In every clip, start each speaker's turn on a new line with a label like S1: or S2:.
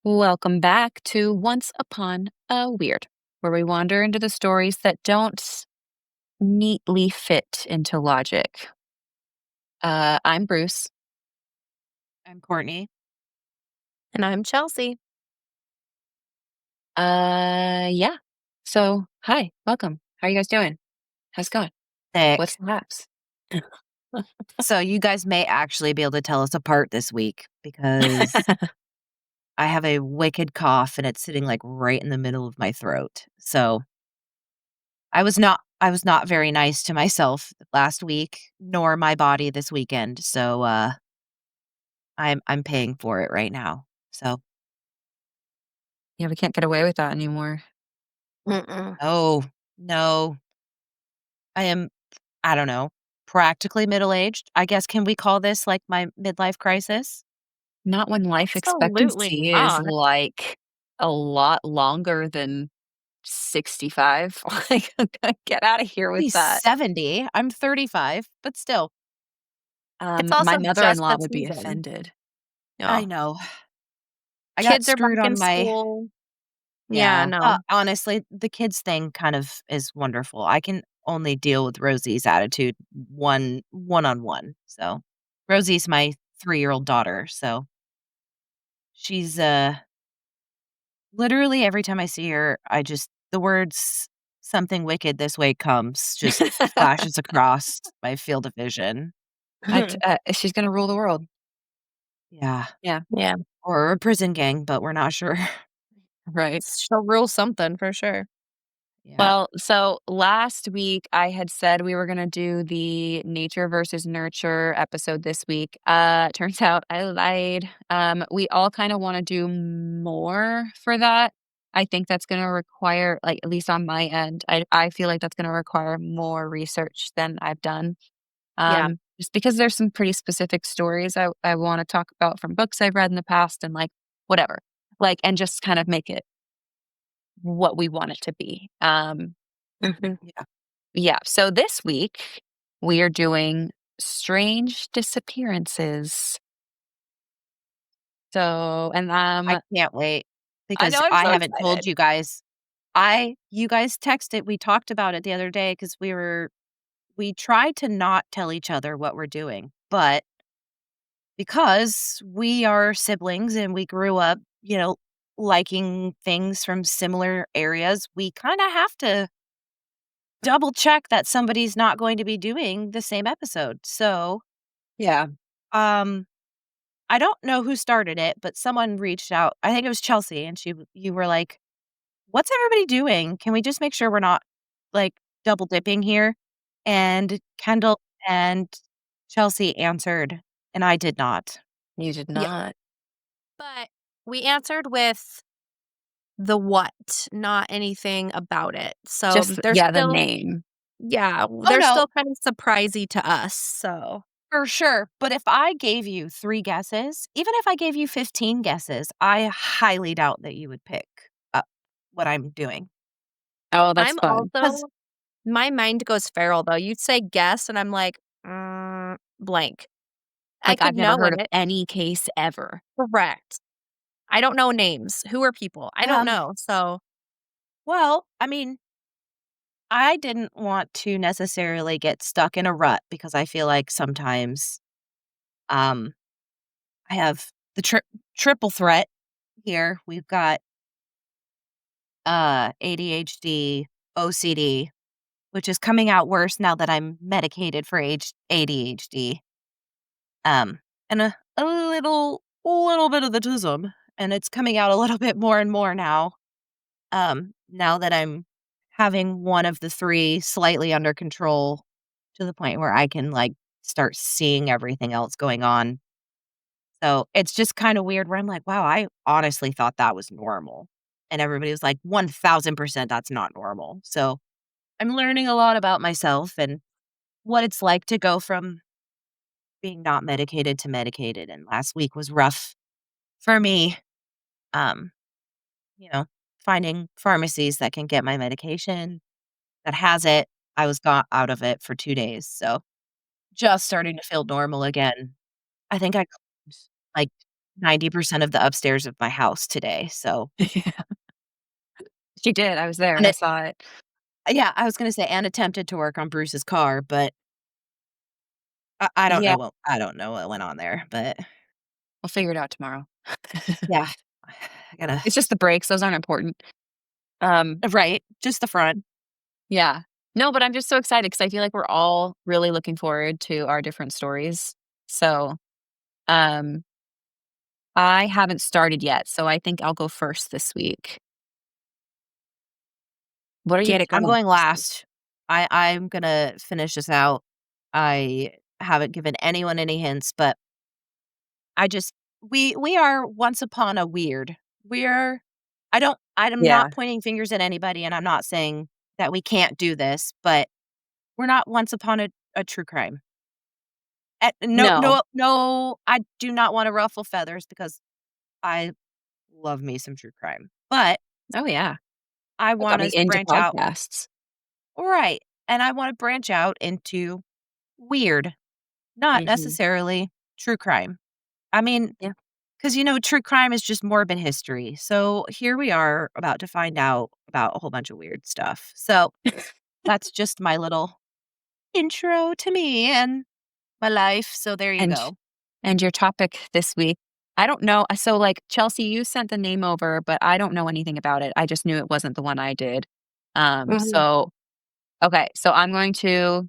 S1: Welcome back to Once Upon a Weird, where we wander into the stories that don't neatly fit into logic. I'm Bruce.
S2: I'm Courtney.
S3: And I'm Chelsea.
S1: Yeah. So, hi, welcome. How are you guys doing? How's it going? What's
S2: Sick.
S1: the haps?
S2: So you guys may actually be able to tell us apart this week because I have a wicked cough and it's sitting like right in the middle of my throat. So I was not very nice to myself last week, nor my body this weekend. So I'm paying for it right now. So
S1: Yeah, we can't get away with that anymore.
S3: Mm-mm.
S2: oh no, I am I don't know, practically middle aged. I guess can we call this like my midlife crisis?
S1: Not when life
S3: Absolutely
S1: expectancy is
S3: not.
S1: like a lot longer than 65. Like, get out of here with
S2: He's
S1: that.
S2: 70. I'm 35, but still.
S3: It's
S1: My
S3: also just
S1: mother-in-law
S3: that
S1: would be
S3: season.
S1: offended.
S2: I
S3: No.
S2: know. I got
S3: Kids are back
S2: screwed
S3: in
S2: on my
S3: school. Yeah,
S2: yeah.
S3: no.
S2: Honestly, the kids thing kind of is wonderful. I can only deal with Rosie's attitude one-on-one. So, Rosie's my 3-year-old daughter, so she's, literally every time I see her, I just the words "something wicked this way comes" just flashes across my field of vision.
S1: She's gonna rule the world.
S2: Yeah.
S1: Yeah,
S3: Yeah.
S2: Or a prison gang, but we're not sure.
S1: right.
S3: She'll rule something for sure.
S2: Yeah.
S1: Well, so last week I had said we were gonna do the nature versus nurture episode this week. Turns out I lied. We all kind of want to do more for that. I think that's gonna require, like, at least on my end, I feel like that's gonna require more research than I've done.
S3: Yeah.
S1: Just because there's some pretty specific stories I want to talk about from books I've read in the past and like whatever, like, and just kind of make it what we want it to be.
S3: Mhm.
S2: Yeah.
S1: Yeah. So this week we are doing strange disappearances. So, and
S2: I can't wait
S1: I
S2: because
S1: know I'm
S2: I
S1: so
S2: haven't told
S1: excited.
S2: you guys. You guys texted, we talked about it the other day because we tried to not tell each other what we're doing, but because we are siblings and we grew up, liking things from similar areas, we kinda have to double check that somebody's not going to be doing the same episode. So,
S1: Yeah.
S2: um I don't know who started it, but someone reached out. I think it was Chelsea, and you were like, "What's everybody doing? Can we just make sure we're not, like, double dipping here?" And Kendall and Chelsea answered, and I did not.
S1: You did
S3: Yeah.
S1: not.
S3: But we answered with the what, not anything about it. So
S1: Just,
S3: they're
S1: yeah, the
S3: still,
S1: name.
S3: yeah,
S2: Oh,
S3: they're
S2: no,
S3: still kind of surprisey to us. So,
S2: for sure, but if I gave you 3 guesses, even if I gave you 15 guesses, I highly doubt that you would pick up what I'm doing.
S1: Oh, that's
S3: I'm
S1: fun.
S2: Because
S3: also, my mind goes feral though. You'd say guess, and I'm like, blank. I
S1: Like, I've
S3: could
S1: never
S3: know
S1: heard of
S3: it.
S1: any case ever.
S3: Correct. I don't know names. Who are people? I don't
S2: um,
S3: know. So,
S2: well, I mean, I didn't want to necessarily get stuck in a rut because I feel like sometimes, um, I have the triple threat here. We've got, ADHD, OCD, which is coming out worse now that I'm medicated for ADHD, um, and a little bit of autism, and it's coming out a little bit more and more now, now that I'm having one of the 3 slightly under control to the point where I can, like, start seeing everything else going on. So, it's just kinda weird where I'm like, "Wow, I honestly thought that was normal." And everybody was like, "1000% that's not normal." So, I'm learning a lot about myself and what it's like to go from being not medicated to medicated, and last week was rough for me, um, you know, finding pharmacies that can get my medication that has it. I was got out of it for 2 days, so just starting to feel normal again. I think I claimed, like, 90% of the upstairs of my house today, so
S1: Yeah. She did, I was there,
S2: and
S1: I
S2: it
S1: saw it.
S2: yeah, I was gonna say, and attempted to work on Bruce's car, but I don't
S1: Yeah,
S2: know what went on there, but
S1: we'll figure it out tomorrow.
S2: yeah, I gotta
S1: It's just the brakes, those aren't important. Um,
S2: right, just the front.
S1: yeah. No, but I'm just so excited because I feel like we're all really looking forward to our different stories. So, um, I haven't started yet, so I think I'll go first this week. What are you
S3: Get it,
S1: doing
S2: I'm
S1: this
S2: going
S1: week?
S2: last. I'm gonna finish this out. I haven't given anyone any hints, but I just we are once upon a weird. We're I'm
S1: Yeah.
S2: not pointing fingers at anybody, and I'm not saying that we can't do this, but we're not once upon a true crime. No,
S1: No.
S2: no, no, I do not wanna ruffle feathers because I love me some true crime, but
S1: Oh, yeah.
S2: I
S1: That got
S2: want
S1: me
S2: us
S1: into
S2: branch out.
S1: podcasts.
S2: Right, and I wanna branch out into weird, not
S1: Mhm.
S2: necessarily true crime. I mean,
S1: Yeah.
S2: because true crime is just morbid history, so here we are about to find out about a whole bunch of weird stuff. So, that's just my little intro to me and my life, so there you
S1: And
S2: go.
S1: and your topic this week, I don't know so, like, Chelsea, you sent the name over, but I don't know anything about it. I just knew it wasn't the one I did.
S3: Mhm.
S1: So okay, so I'm going to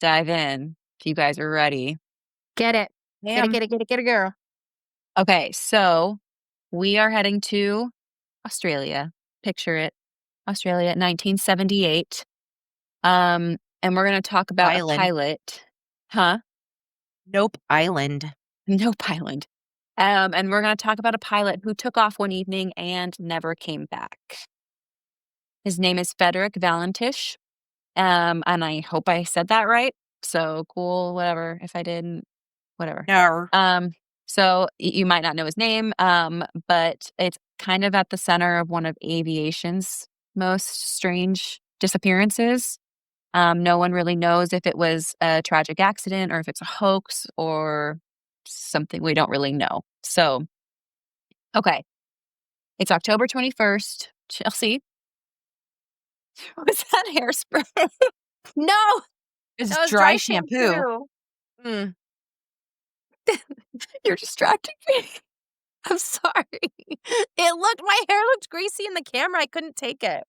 S1: dive in if you guys are ready.
S3: Get it. Get it,
S2: Damn.
S3: get it, get it, get it, girl.
S1: Okay, so we are heading to Australia. Picture it, Australia, 1978. And we're gonna talk about a
S2: Island.
S1: pilot. Huh?
S2: Nope, island.
S1: No pilot. And we're gonna talk about a pilot who took off one evening and never came back. His name is Frederick Valentish, and I hope I said that right. So cool, whatever. If I didn't, whatever.
S2: No.
S1: Um, so you might not know his name, but it's kind of at the center of one of aviation's most strange disappearances. No one really knows if it was a tragic accident or if it's a hoax or something we don't really know. So, okay, it's October 21st. Chelsea, was that hairspray?
S3: No!
S2: It's
S3: That was
S2: dry
S3: dry
S2: shampoo.
S3: shampoo.
S2: Mm.
S1: You're distracting me.
S3: I'm sorry. My hair looked greasy in the camera, I couldn't take it.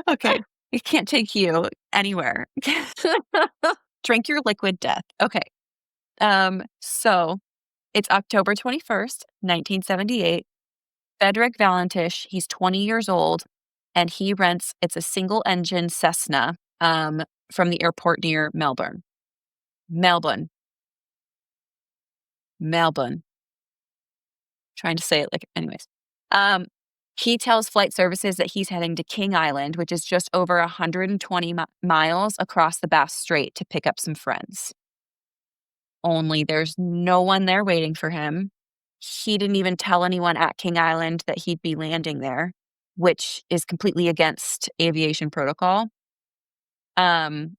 S1: Okay, it can't take you anywhere. Drink your liquid death. Okay. So it's October 21st, 1978. Frederick Valentish, he's 20 years old, and he rents it's a single engine Cessna from the airport near Melbourne. Melbourne. Melbourne. Trying to say it like anyways. He tells flight services that he's heading to King Island, which is just over 120 miles across the Bass Strait to pick up some friends. Only there's no one there waiting for him. He didn't even tell anyone at King Island that he'd be landing there, which is completely against aviation protocol. Um,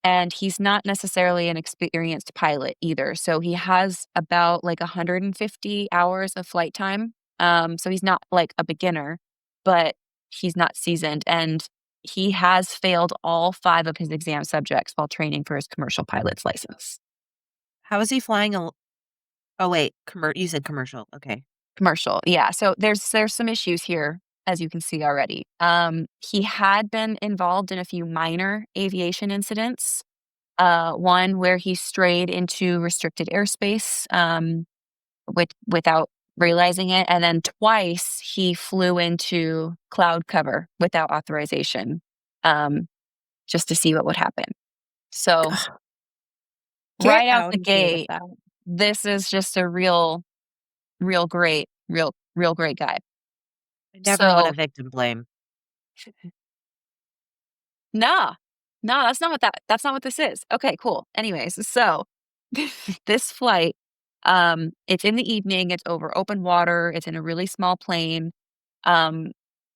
S1: and he's not necessarily an experienced pilot either. So he has about like 150 hours of flight time. So he's not like a beginner, but he's not seasoned. And he has failed all five of his exam subjects while training for his commercial pilot's license.
S2: How is he flying a Oh, wait, you said commercial, okay.
S1: Commercial, yeah. So there's some issues here, as you can see already. He had been involved in a few minor aviation incidents. One where he strayed into restricted airspace without realizing it, and then twice he flew into cloud cover without authorization, um, just to see what would happen. So
S3: Get
S1: right out
S3: out
S1: the
S3: of here with
S1: gate,
S3: that.
S1: this is just a real great, real great guy.
S2: I never wanna
S1: So
S2: victim blame.
S1: nah, no, that's not what this is. Okay, cool. Anyways, so this flight, it's in the evening, it's over open water, it's in a really small plane. Um,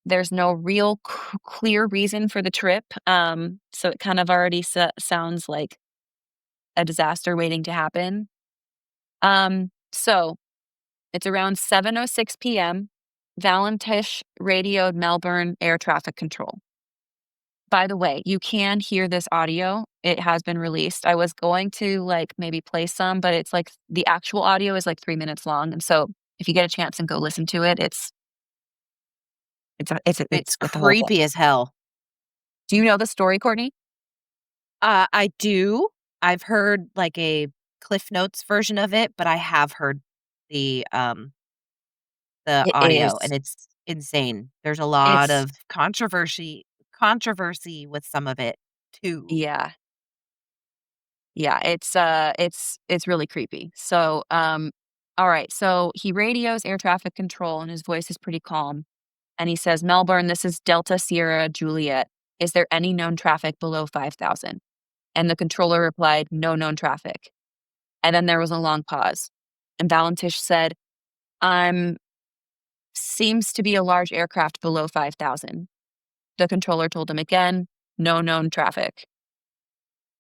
S1: there's no real clear reason for the trip. So it kind of already sounds like a disaster waiting to happen. So it's around 7:06 p.m. Valentish radioed Melbourne air traffic control. By the way, you can hear this audio. It has been released. I was going to, like, maybe play some, but it's, like, the actual audio is, like, 3 minutes long, and so if you get a chance and go listen to it,
S2: It's
S1: it's the whole thing.
S2: creepy as hell.
S1: Do you know the story, Courtney?
S2: I do. I've heard, like, a Cliff Notes version of it, but I have heard the, um, the
S1: It
S2: audio, and
S1: is.
S2: it's insane. There's a lot
S1: It's
S2: of controversy with some of it too.
S1: yeah. Yeah, it's really creepy. So, alright, so he radios air traffic control, and his voice is pretty calm, and he says, "Melbourne, this is Delta Sierra Juliet. Is there any known traffic below 5,000?" And the controller replied, "No known traffic." And then there was a long pause, and Valentish said, "I'm seems to be a large aircraft below 5,000." The controller told him again, "No known traffic."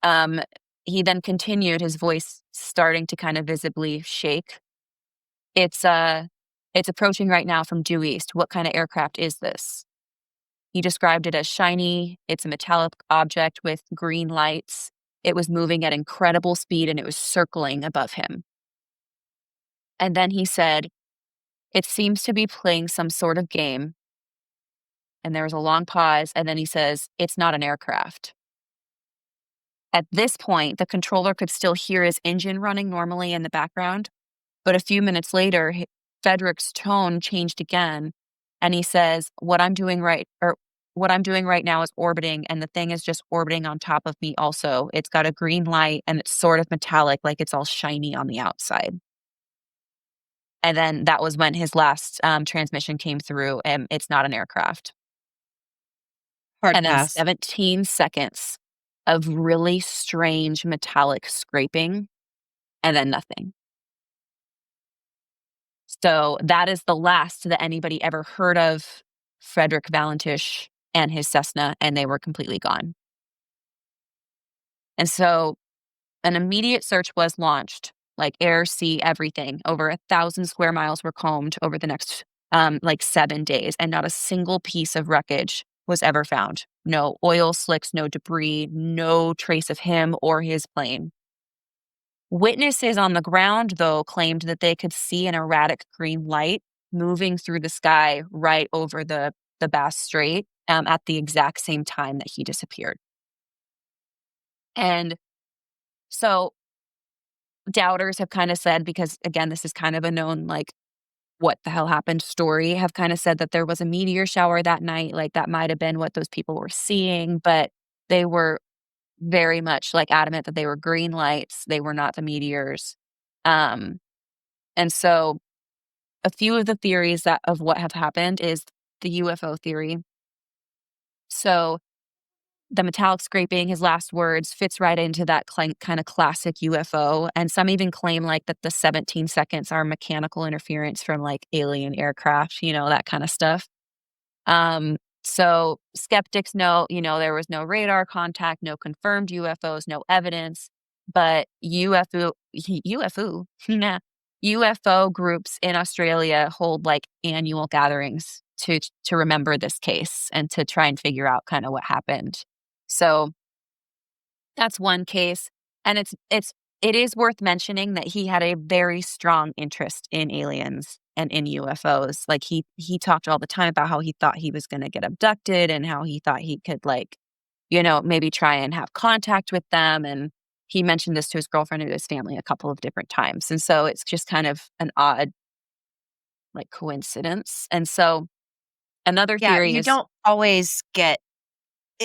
S1: Um, he then continued, his voice starting to kind of visibly shake. "It's, it's approaching right now from due east. What kind of aircraft is this?" He described it as shiny. It's a metallic object with green lights. It was moving at incredible speed, and it was circling above him. And then he said, "It seems to be playing some sort of game." And there was a long pause, and then he says, "It's not an aircraft." At this point, the controller could still hear his engine running normally in the background, but a few minutes later, Frederick's tone changed again, and he says, what I'm doing right now is orbiting, and the thing is just orbiting on top of me also. It's got a green light, and it's sort of metallic, like it's all shiny on the outside." And then that was when his last, transmission came through, and it's not an aircraft.
S2: Hard
S1: And then
S2: pass.
S1: 17 seconds of really strange metallic scraping, and then nothing. So that is the last that anybody ever heard of Frederick Valentish and his Cessna, and they were completely gone. And so an immediate search was launched, like air, sea, everything. Over 1,000 square miles were combed over the next, like 7 days, and not a single piece of wreckage was ever found. No oil slicks, no debris, no trace of him or his plane. Witnesses on the ground, though, claimed that they could see an erratic green light moving through the sky right over the Bass Strait, at the exact same time that he disappeared. And so doubters have kind of said, because again, this is kind of a known, like, what the hell happened story, have kind of said that there was a meteor shower that night, like that might have been what those people were seeing, but they were very much like adamant that they were green lights, they were not the meteors. Um, and so a few of the theories that of what have happened is the UFO theory. So the metallic scraping, his last words, fits right into that kind of classic UFO. And some even claim like that the 17 seconds are mechanical interference from like alien aircraft, that kind of stuff. So skeptics know, there was no radar contact, no confirmed UFOs, no evidence, but UFO, nah, UFO groups in Australia hold like annual gatherings to remember this case and to try and figure out kind of what happened. So that's one case, and it is worth mentioning that he had a very strong interest in aliens and in UFOs. Like, he talked all the time about how he thought he was gonna get abducted and how he thought he could, like, maybe try and have contact with them, and he mentioned this to his girlfriend and his family a couple of different times, and so it's just kind of an odd, like, coincidence, and so another
S2: Yeah,
S1: theory
S2: you
S1: is
S2: don't always get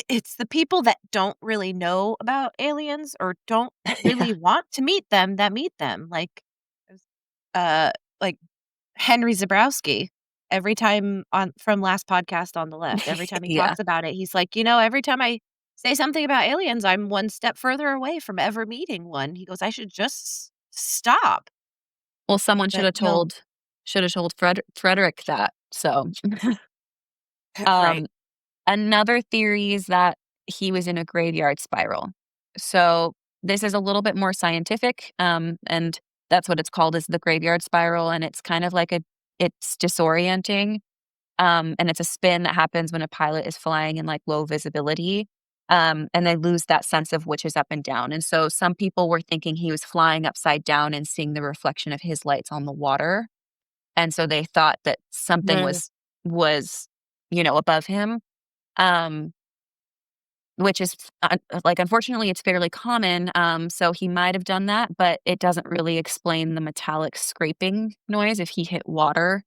S2: it's the people that don't really know about aliens or don't
S1: yeah.
S2: really want to meet them that meet them, uh, like Henry Zebrowski. Every time on from last podcast on the left, every time he
S1: Yeah.
S2: talks about it, he's like, every time I say something about aliens, I'm one step further away from ever meeting one." He goes, "I should just stop."
S1: Well, someone
S2: But he'll
S1: should have told Frederick that, so,
S2: right.
S1: um, another theory is that he was in a graveyard spiral. So, this is a little bit more scientific, and That's what it's called, is the graveyard spiral, and it's kind of like it's disorienting, and it's a spin that happens when a pilot is flying in, like, low visibility, and they lose that sense of which is up and down, and so some people were thinking he was flying upside down and seeing the reflection of his lights on the water, and so they thought that something
S3: Mm.
S1: was, above him, um, which is, like, unfortunately, it's fairly common, so he might have done that, but it doesn't really explain the metallic scraping noise if he hit water,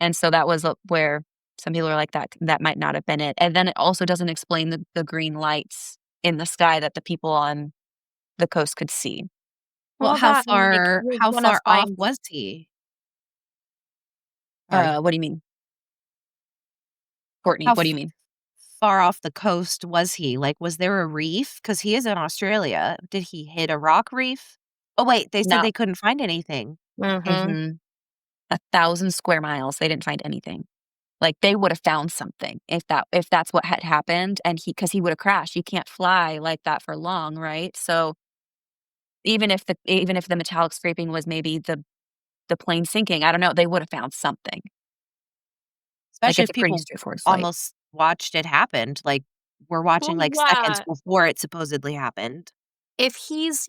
S1: and so that was, where some people are like, that might not have been it, and then it also doesn't explain the green lights in the sky that the people on the coast could see.
S2: Well,
S3: Well, that and, like, you're
S2: how
S3: gonna
S2: far off
S3: find
S2: was he? Sorry.
S1: What do you mean? Courtney,
S2: How
S1: what do you mean?
S2: far off the coast was he? Like, was there a reef? Because he is in Australia. Did he hit a rock reef? Oh, wait, they said
S1: No.
S2: they couldn't find anything.
S3: Mhm.
S1: Mhm. 1,000 square miles, they didn't find anything. Like, they would have found something if that's what had happened, and because he would have crashed. You can't fly like that for long, right? So, even if the metallic scraping was maybe the plane sinking, I don't know, they would have found something. Like,
S2: Especially
S1: it's
S2: if
S1: a pretty
S2: people
S1: straightforward flight.
S2: almost watched it happen, like, we're
S3: Well,
S2: watching, like, seconds
S3: yeah.
S2: before it supposedly happened.
S3: If he's,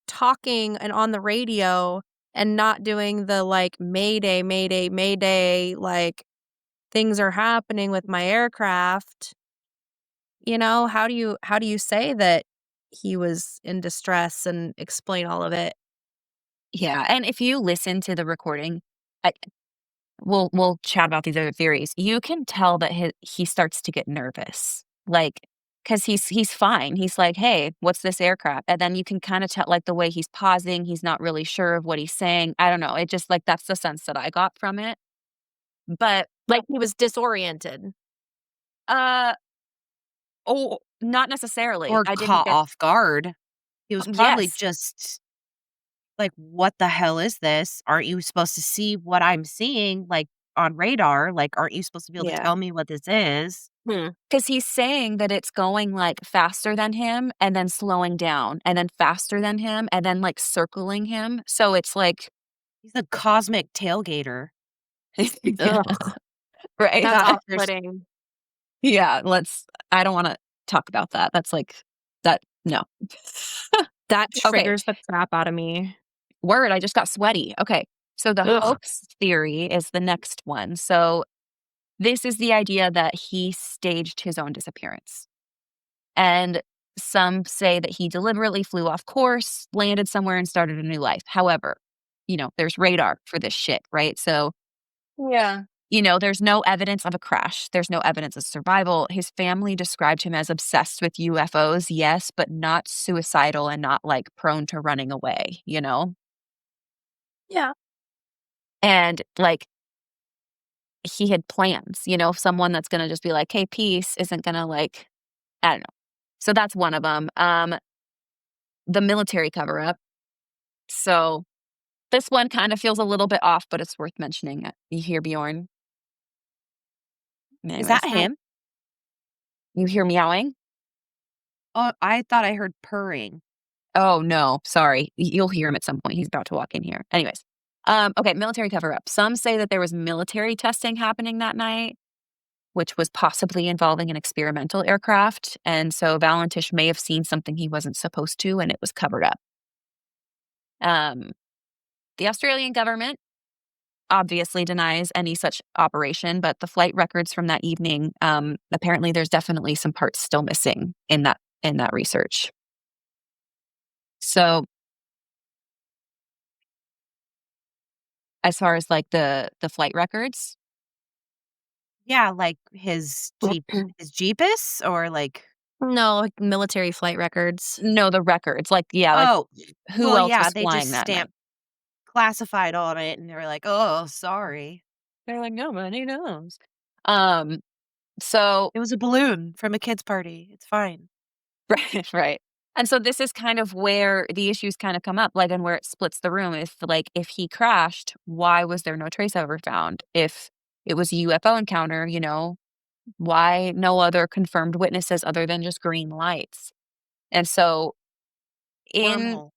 S3: talking and on the radio and not doing the, like, "Mayday, mayday, mayday," like, "Things are happening with my aircraft," how do you say that he was in distress and explain all of it?
S1: Yeah, and if you listen to the recording, I we'll chat about these other theories. You can tell that he starts to get nervous, like, because he's fine. He's like, "Hey, what's this aircraft?" And then you can kinda tell, like, the way he's pausing, he's not really sure of what he's saying. I don't know, it just, like, that's the sense that I got from it. But,
S3: Like, he was disoriented.
S1: uh, not necessarily.
S2: Or
S1: I didn't
S2: caught
S1: get
S2: off guard. He was probably
S1: yes.
S2: just like, "What the hell is this? Aren't you supposed to see what I'm seeing, like, on radar? Like, aren't you supposed to be able to
S3: Yeah.
S2: tell me what this is?"
S3: Hmm.
S1: 'Cause he's saying that it's going, like, faster than him and then slowing down, and then faster than him, and then, like, circling him. So it's like
S2: He's a cosmic tailgater.
S3: Ugh,
S1: right?
S3: that's
S2: God, there's
S3: off-putting.
S1: Yeah, I don't wanna talk about that. That's like that no.
S3: That
S1: Okay,
S3: triggers the crap out of me.
S1: word, I just got sweaty. Okay, so the
S3: Ugh.
S1: hoax theory is the next one. So this is the idea that he staged his own disappearance. And some say that he deliberately flew off course, landed somewhere, and started a new life. However, there's radar for this shit, right? So,
S3: Yeah.
S1: there's no evidence of a crash. There's no evidence of survival. His family described him as obsessed with UFOs, yes, but not suicidal and not like prone to running away?
S3: Yeah.
S1: And like he had plans, someone that's going to just be like, hey, peace isn't going to like, I don't know. So that's one of them. The military cover up. So this one kind of feels a little bit off, but it's worth mentioning. You hear Bjorn.
S2: Is that
S1: Anyways,
S3: Oh,
S2: him?
S1: you hear meowing.
S2: Oh, I thought I heard purring.
S1: Oh, no, sorry. You'll hear him at some point. He's about to walk in here. Anyways, okay, military cover up. Some say that there was military testing happening that night, which was possibly involving an experimental aircraft. And so Valentish may have seen something he wasn't supposed to, and it was covered up. Um, the Australian government obviously denies any such operation, but the flight records from that evening, apparently there's definitely some parts still missing in that research. So as far as like the flight records,
S2: Yeah, like his Jeepus or like
S3: no, like, military flight records.
S1: no, the records, like yeah, like
S2: oh,
S1: who
S2: well,
S1: else
S2: yeah,
S1: was
S2: they
S1: flying
S2: just
S1: that night?
S2: stamped classified on it, and they were like, "Oh, sorry."
S1: They're like, nobody knows. Um, so
S2: It was a balloon from a kid's party. It's fine.
S1: right, right. And so this is kind of where the issues kind of come up, like, and where it splits the room. If he crashed, why was there no trace ever found? If it was a UFO encounter, why no other confirmed witnesses other than just green lights? And so in
S2: Wormhole.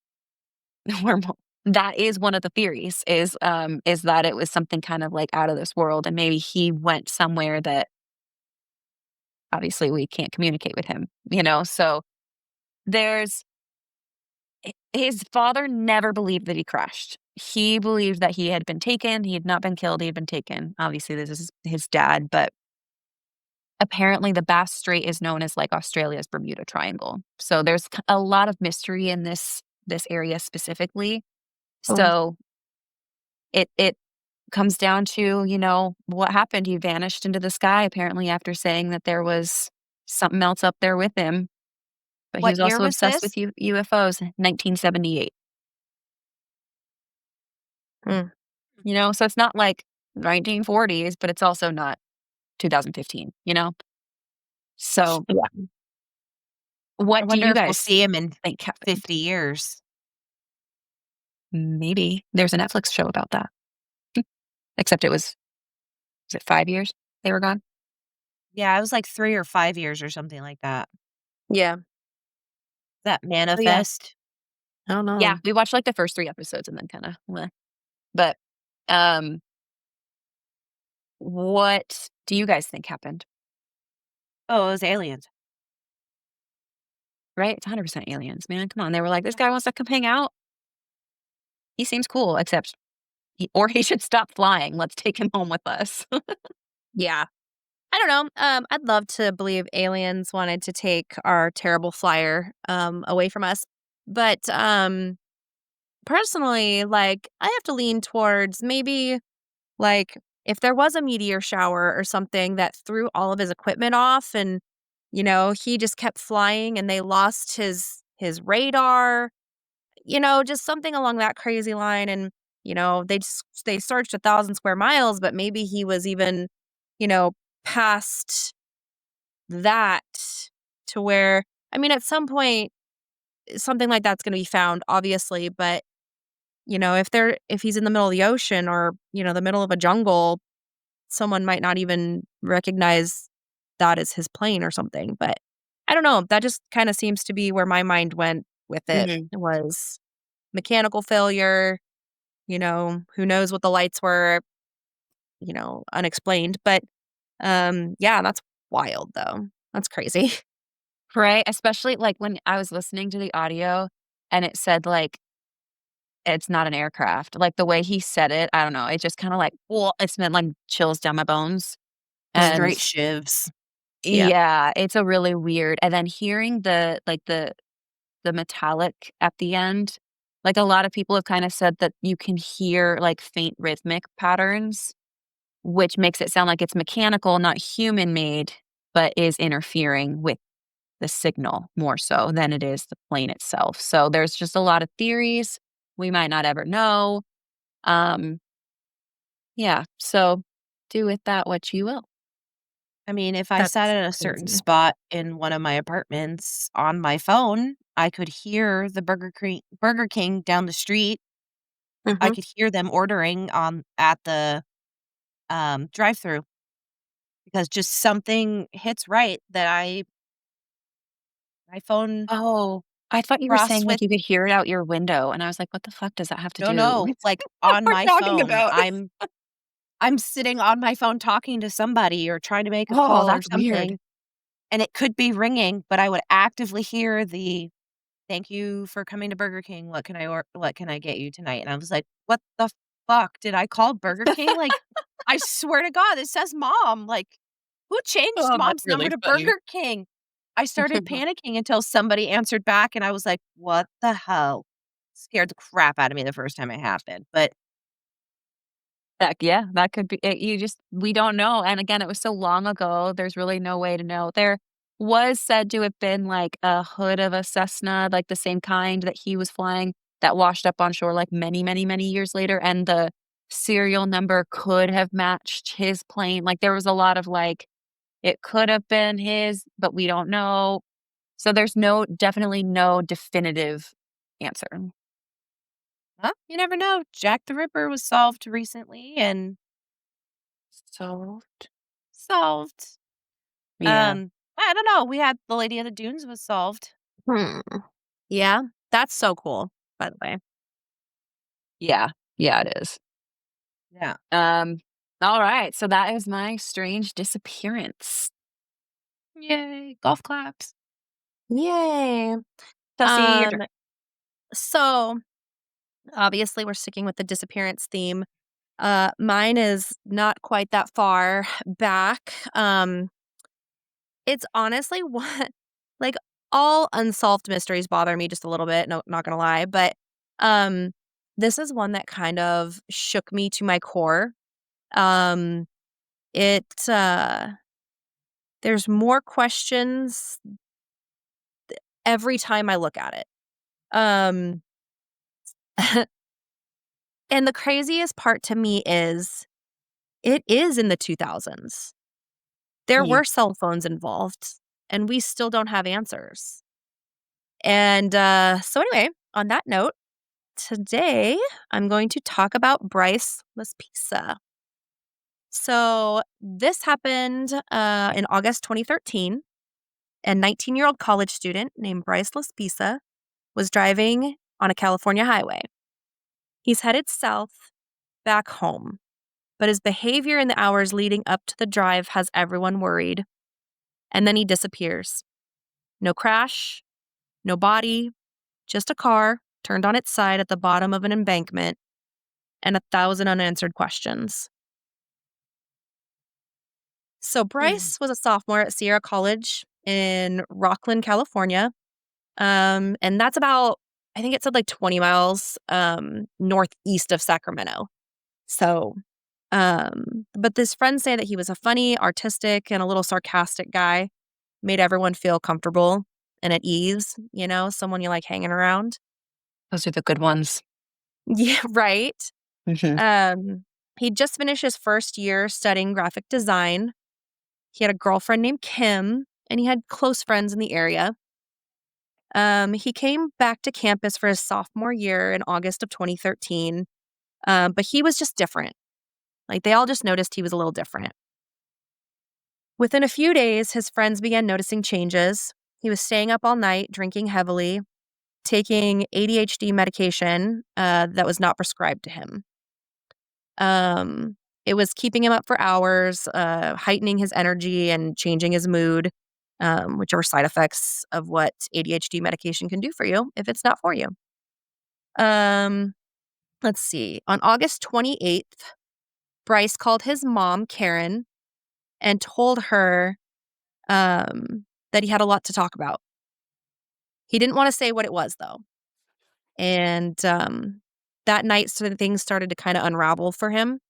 S1: wormhole. That is one of the theories is that it was something kind of like out of this world, and maybe he went somewhere that obviously we can't communicate with him, you know? So there's his father never believed that he crashed. He believed that he had been taken. He had not been killed. He had been taken. Obviously, this is his dad, but apparently the Bass Strait is known as like Australia's Bermuda Triangle. So there's a lot of mystery in this area specifically.
S3: Oh.
S1: So it comes down to, you know, what happened. He vanished into the sky apparently after saying that there was something else up there with him, but he
S2: What
S1: was
S2: year
S1: also
S2: was
S1: obsessed with
S2: this?
S1: UFOs. 1978.
S3: Mm.
S1: You know, so it's not like 1940s, but it's also not 2015, you know? So,
S3: Yeah.
S2: I
S1: what do
S2: wonder
S1: you
S2: if we'll
S1: guys
S2: see him in
S1: think happened?
S2: 50 years.
S1: Maybe. There's a Netflix show about that. Except it was it 5 years they were gone?
S2: Yeah, it was like 3 or 5 years or something like that.
S3: Yeah.
S2: That
S1: Oh, yeah.
S2: manifest.
S3: I don't
S1: Yeah,
S3: know.
S1: we watched, like, the first 3 episodes and then kinda meh. But, um, what do you guys think happened?
S2: Oh, it was aliens.
S1: Right? It's 100% aliens, man, come on. They were like, "This guy wants to come hang out. He seems cool, except he should stop flying. Let's take him home with us."
S3: Yeah. I don't know. I'd love to believe aliens wanted to take our terrible flyer away from us. But personally, like I have to lean towards maybe like if there was a meteor shower or something that threw all of his equipment off and he just kept flying and they lost his radar, just something along that crazy line and they searched 1,000 square miles, but maybe he was even, you know, past that to where I mean at some point something like that's going to be found obviously, but if he's in the middle of the ocean or, the middle of a jungle, someone might not even recognize that as his plane or something, but I don't know, that just kinda seems to be where my mind went with it,
S1: Mhm.
S3: was mechanical failure, who knows what the lights were, unexplained, but, yeah, that's wild, though. That's crazy.
S1: Right? Especially, like, when I was listening to the audio and it said, like, "It's not an aircraft." Like, the way he said it, I don't know, it just kinda like, well, it's meant, like, chills down my bones, and
S2: Straight shivs.
S3: Yeah.
S1: yeah, it's a really weird and then hearing the metallic at the end, like, a lot of people have kinda said that you can hear, like, faint rhythmic patterns, which makes it sound like it's mechanical, not human-made, but is interfering with the signal more so than it is the plane itself. So there's just a lot of theories. We might not ever know. Um, yeah, so do with that what you will.
S2: I mean, if I sat
S3: That's
S2: at a certain
S3: crazy.
S2: spot in one of my apartments on my phone, I could hear the Burger King down the street. I
S3: Mhm.
S2: could hear them ordering on at the, drive-through because just something hits right that my phone
S1: Oh, I thought you were
S2: crossed
S1: saying, like,
S2: with.
S1: you could hear it out your window, and I was like, "What the fuck does that have to
S2: No,
S1: do
S2: no,
S1: with
S2: like,
S1: what
S2: on
S1: we're
S2: my
S1: talking
S2: phone.
S1: about?"
S2: I'm sitting on my phone talking to somebody or trying to make a
S1: Oh,
S2: call or
S1: that's weird.
S2: something, and it could be ringing, but I would actively hear the, "Thank you for coming to Burger King. What can I get you tonight?" And I was like, "What the fuck? Did I call Burger King?" Like, I swear to God, it says mom. Like, who changed
S1: Oh, that's
S2: mom's number
S1: really
S2: to
S1: funny.
S2: Burger King? I started panicking until somebody answered back, and I was like, "What the hell?" Scared the crap out of me the first time it happened, but
S1: Heck, yeah, that could be it you just we don't know, and again, it was so long ago, there's really no way to know. There was said to have been, like, a hood of a Cessna, like, the same kind that he was flying that washed up on shore, like, many, many, many years later, and the serial number could have matched his plane, like, there was a lot of, like, it could have been his, but we don't know. So there's definitely no definitive answer.
S2: well, you never know. Jack the Ripper was solved recently and
S1: So
S2: solved.
S1: yeah.
S2: I don't know. We had the Lady of the Dunes was solved.
S3: Hmm. Yeah, that's so cool, by the way.
S1: Yeah. Yeah, it is.
S2: Yeah.
S1: Um, alright, so that is my strange disappearance.
S2: Yay, golf claps.
S3: Yay.
S1: Chelsea, your turn.
S3: Um, so obviously we're sticking with the disappearance theme. Mine is not quite that far back. It's honestly what like, all unsolved mysteries bother me just a little bit, no, not gonna lie, but, um, this is one that kind of shook me to my core. Um, it, there's more questions every time I look at it. Um, and the craziest part to me is it is in the 2000s. There
S1: Mhm.
S3: were cell phones involved, and we still don't have answers. And, so anyway, on that note, today I'm going to talk about Bryce Laspisa. So this happened in August 2013. A 19-year-old college student named Bryce Laspisa was driving on a California highway. He's headed south back home, but his behavior in the hours leading up to the drive has everyone worried. And then he disappears. No crash, no body, just a car turned on its side at the bottom of an embankment and 1,000 unanswered questions. So
S1: Mhm.
S3: Bryce was a sophomore at Sierra College in Rocklin, California. And that's about, I think it said like 20 miles northeast of Sacramento. So, but his friends say that he was a funny, artistic, and a little sarcastic guy, made everyone feel comfortable and at ease, someone you like hanging around.
S1: Those are the good ones.
S3: Yeah, right.
S1: Mhm.
S3: Um, he just finished his first year studying graphic design. He had a girlfriend named Kim, and he had close friends in the area. He came back to campus for his sophomore year in August of 2013, but he was just different. Like, they all just noticed he was a little different. Within a few days, his friends began noticing changes. He was staying up all night, drinking heavily, taking ADHD medication that was not prescribed to him. Um, it was keeping him up for hours, heightening his energy and changing his mood, which are side effects of what ADHD medication can do for you if it's not for you. Um, let's see. On August 28th, Bryce called his mom, Karen, and told her that he had a lot to talk about. He didn't want to say what it was, though. And that night, things started to kind of unravel for him.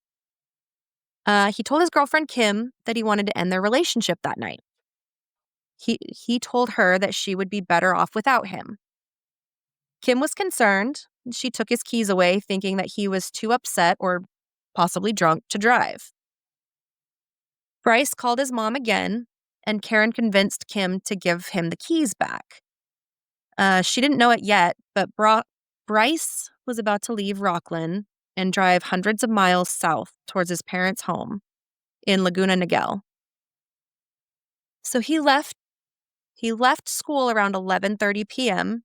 S3: He told his girlfriend, Kim, that he wanted to end their relationship that night. He told her that she would be better off without him. Kim was concerned. She took his keys away, thinking that he was too upset or possibly drunk to drive. Bryce called his mom again, and Karen convinced Kim to give him the keys back. She didn't know it yet, but Bryce was about to leave Rocklin and drive hundreds of miles south towards his parents' home in Laguna Niguel. So he left school around 11:30 p.m.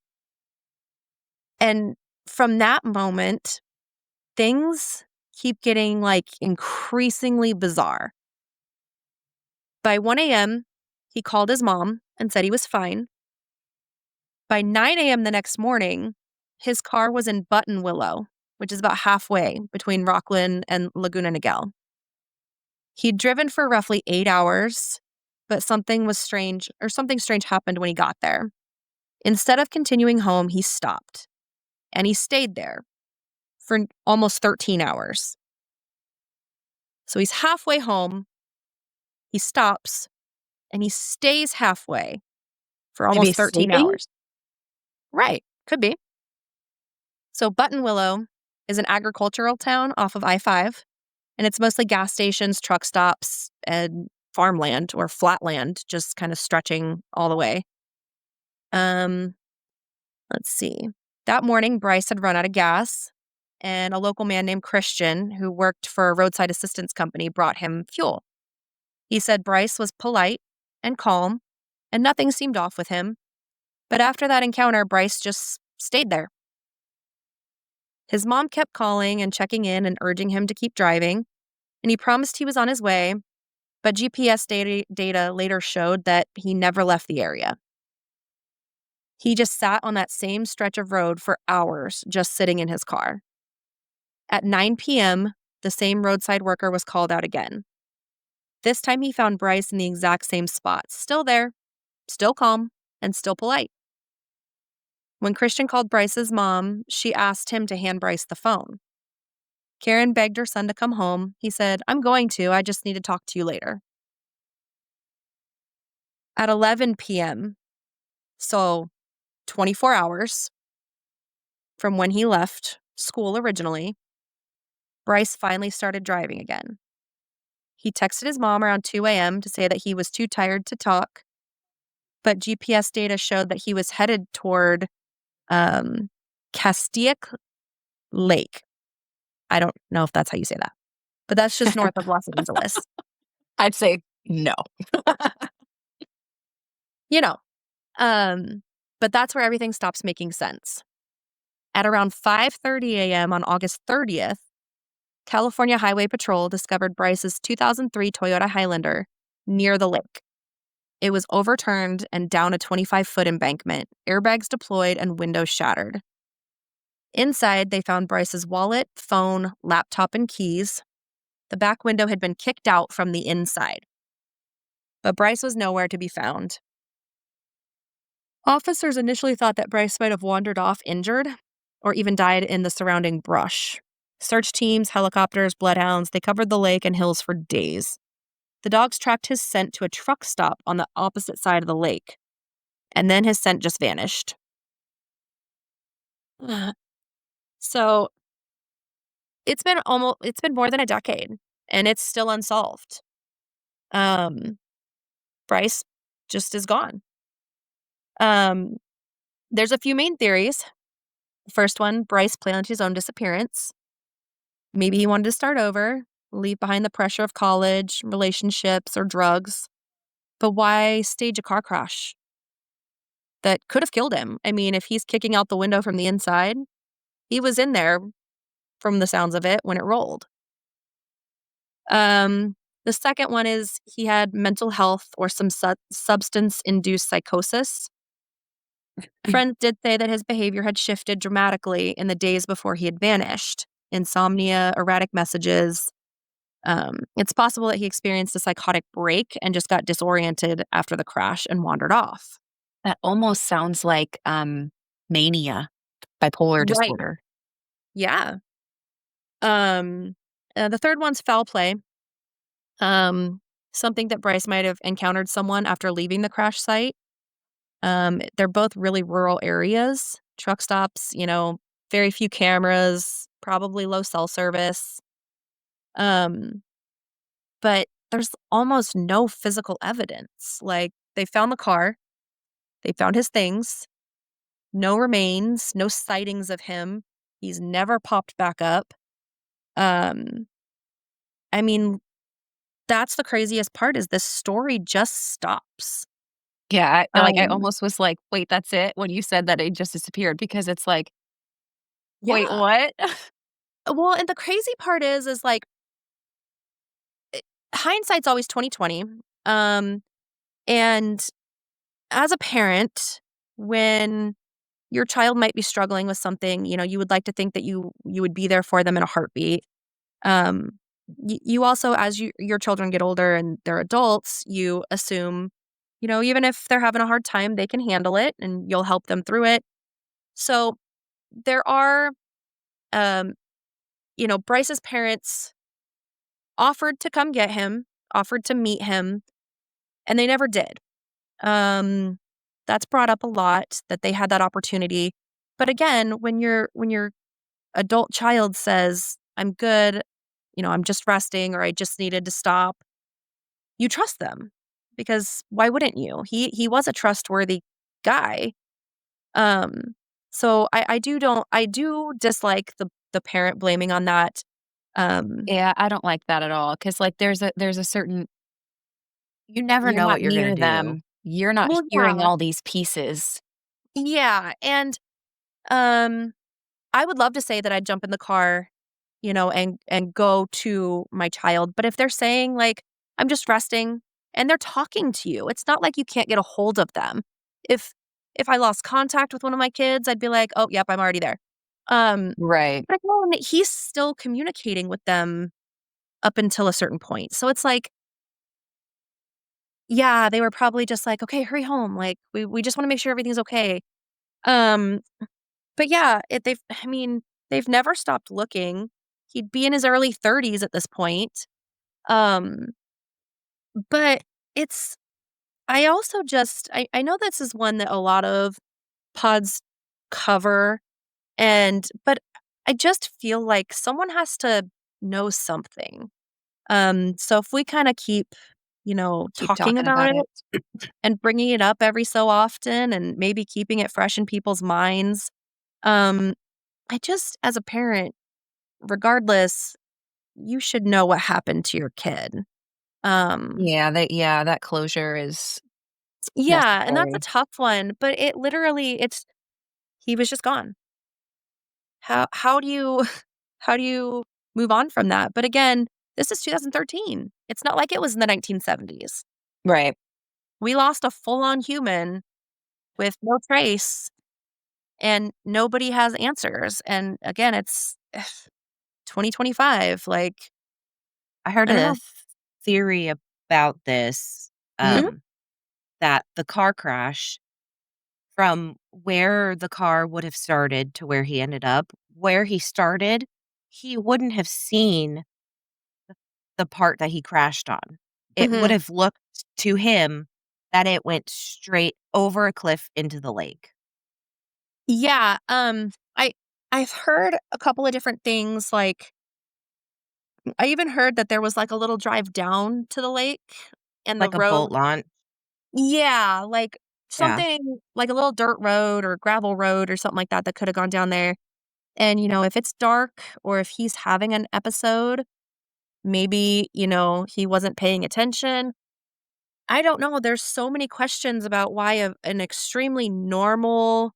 S3: And from that moment, things keep getting like increasingly bizarre. By 1 a.m., he called his mom and said he was fine. By 9 a.m. the next morning, his car was in Buttonwillow, which is about halfway between Rocklin and Laguna Niguel. He'd driven for roughly 8 hours, but something strange happened when he got there. Instead of continuing home, he stopped, and he stayed there for almost 13 hours. So he's halfway home, he stops, and he stays halfway for
S1: Maybe
S3: almost 13
S1: sleeping?
S3: hours. Right, could be. So Buttonwillow is an agricultural town off of I-5, and it's mostly gas stations, truck stops, and farmland or flatland, just kind of stretching all the way. Um, let's see. That morning, Bryce had run out of gas, and a local man named Christian, who worked for a roadside assistance company, brought him fuel. He said Bryce was polite and calm, and nothing seemed off with him. But after that encounter, Bryce just stayed there. His mom kept calling and checking in and urging him to keep driving, and he promised he was on his way, but GPS data later showed that he never left the area. He just sat on that same stretch of road for hours, just sitting in his car. At 9 p.m., the same roadside worker was called out again. This time he found Bryce in the exact same spot, still there, still calm, and still polite. When Christian called Bryce's mom, she asked him to hand Bryce the phone. Karen begged her son to come home. He said, "I'm going to, I just need to talk to you later." At 11 p.m., so 24 hours from when he left school originally, Bryce finally started driving again. He texted his mom around 2 a.m. to say that he was too tired to talk, but GPS data showed that he was headed toward Castaic Lake. I don't know if that's how you say that, but that's just north of Los Angeles.
S1: I'd say no.
S3: You know, but that's where everything stops making sense. At around 5:30 a.m. on August 30th, California Highway Patrol discovered Bryce's 2003 Toyota Highlander near the lake. It was overturned and down a 25-foot embankment, airbags deployed, and windows shattered. Inside, they found Bryce's wallet, phone, laptop, and keys. The back window had been kicked out from the inside. But Bryce was nowhere to be found. Officers initially thought that Bryce might have wandered off injured or even died in the surrounding brush. Search teams, helicopters, bloodhounds, they covered the lake and hills for days. The dogs tracked his scent to a truck stop on the opposite side of the lake, and then his scent just vanished. So it's been more than a decade, and it's still unsolved. Bryce just is gone. There's a few main theories. The first one, Bryce planned his own disappearance. Maybe he wanted to start over, leave behind the pressure of college, relationships, or drugs. But why stage a car crash that could have killed him? I mean, if he's kicking out the window from the inside, he was in there from the sounds of it when it rolled. The second one is he had mental health or some substance-induced psychosis. Friends did say that his behavior had shifted dramatically in the days before he had vanished. Insomnia, erratic messages. It's possible that he experienced a psychotic break and just got disoriented after the crash and wandered off.
S1: That almost sounds like mania, bipolar
S3: Right.
S1: disorder.
S3: Yeah. The third one's foul play. Something that Bryce might have encountered someone after leaving the crash site. They're both really rural areas, truck stops, very few cameras, probably low cell service. But there's almost no physical evidence. Like, they found the car, they found his things, no remains, no sightings of him. He's never popped back up. Um, I mean, that's the craziest part is this story just stops.
S1: Yeah, I
S3: Um,
S1: almost was like, "Wait, that's it?" When you said that it just disappeared because it's like, "Wait,
S3: yeah.
S1: what?"
S3: Well, and the crazy part is like hindsight's always 2020. And as a parent, when your child might be struggling with something, you would like to think that you would be there for them in a heartbeat. Um, you also, as your children get older and they're adults, you assume, even if they're having a hard time, they can handle it and you'll help them through it. So there are, um, Bryce's parents offered to come get him, offered to meet him, and they never did. Um, that's brought up a lot that they had that opportunity. But again, when your adult child says, "I'm good, I'm just resting," or "I just needed to stop," you trust them because why wouldn't you? He was a trustworthy guy. Um, so I do dislike the parent blaming on that. Um,
S1: Yeah, I don't like that at all because like, there's a certain
S2: You never
S1: you're
S2: know
S1: not
S2: what you're gonna
S1: near
S2: do.
S1: them, you're not
S3: well,
S1: hearing
S3: yeah,
S1: all these pieces.
S3: yeah, and um, I would love to say that I'd jump in the car, and go to my child, but if they're saying, like, "I'm just resting," and they're talking to you, it's not like you can't get a hold of them. If if I lost contact with one of my kids, I'd be like, "Oh, yep, I'm already there." Um,
S1: Right.
S3: but again, he's still communicating with them up until a certain point, so it's like, yeah, they were probably just like, "Okay, hurry home, like, we just wanna make sure everything's okay." Um, but yeah, I mean, they've never stopped looking. He'd be in his early 30s at this point. Um, but it's I also just I know this is one that a lot of pods cover, but I just feel like someone has to know something. So if we kinda keep,
S1: Keep
S3: talking
S1: talking
S3: about
S1: about
S3: it
S1: it.
S3: and bringing it up every so often and maybe keeping it fresh in people's minds, um, I just as a parent, regardless, you should know what happened to your kid. Um,
S1: Yeah, that closure is
S3: yeah, and that's a
S1: necessary.
S3: tough one, but it's he was just gone. How do you how do you move on from that? But again, this is 2013. It's not like it was in the 1970s.
S1: Right.
S3: We lost a full-on human with no trace, and nobody has answers, and again, it's 2025, like,
S2: I heard
S3: I don't
S2: a
S3: know.
S2: theory about this,
S3: Mhm,
S2: um, that the car crash from where the car would have started to where he ended up, where he started, he wouldn't have seen the part that he crashed on. It would
S3: mhm.
S2: have looked to him that it went straight over a cliff into the lake.
S3: Yeah, I've heard a couple of different things, like, I even heard that there was, like, a little drive down to the lake and the
S2: Like a boat
S3: road.
S2: launch.
S3: Yeah, like,
S2: Yeah.
S3: something like a little dirt road or gravel road or something like that that coulda gone down there, and, if it's dark or if he's having an episode, maybe, he wasn't paying attention. I don't know, there's so many questions about why an extremely normal,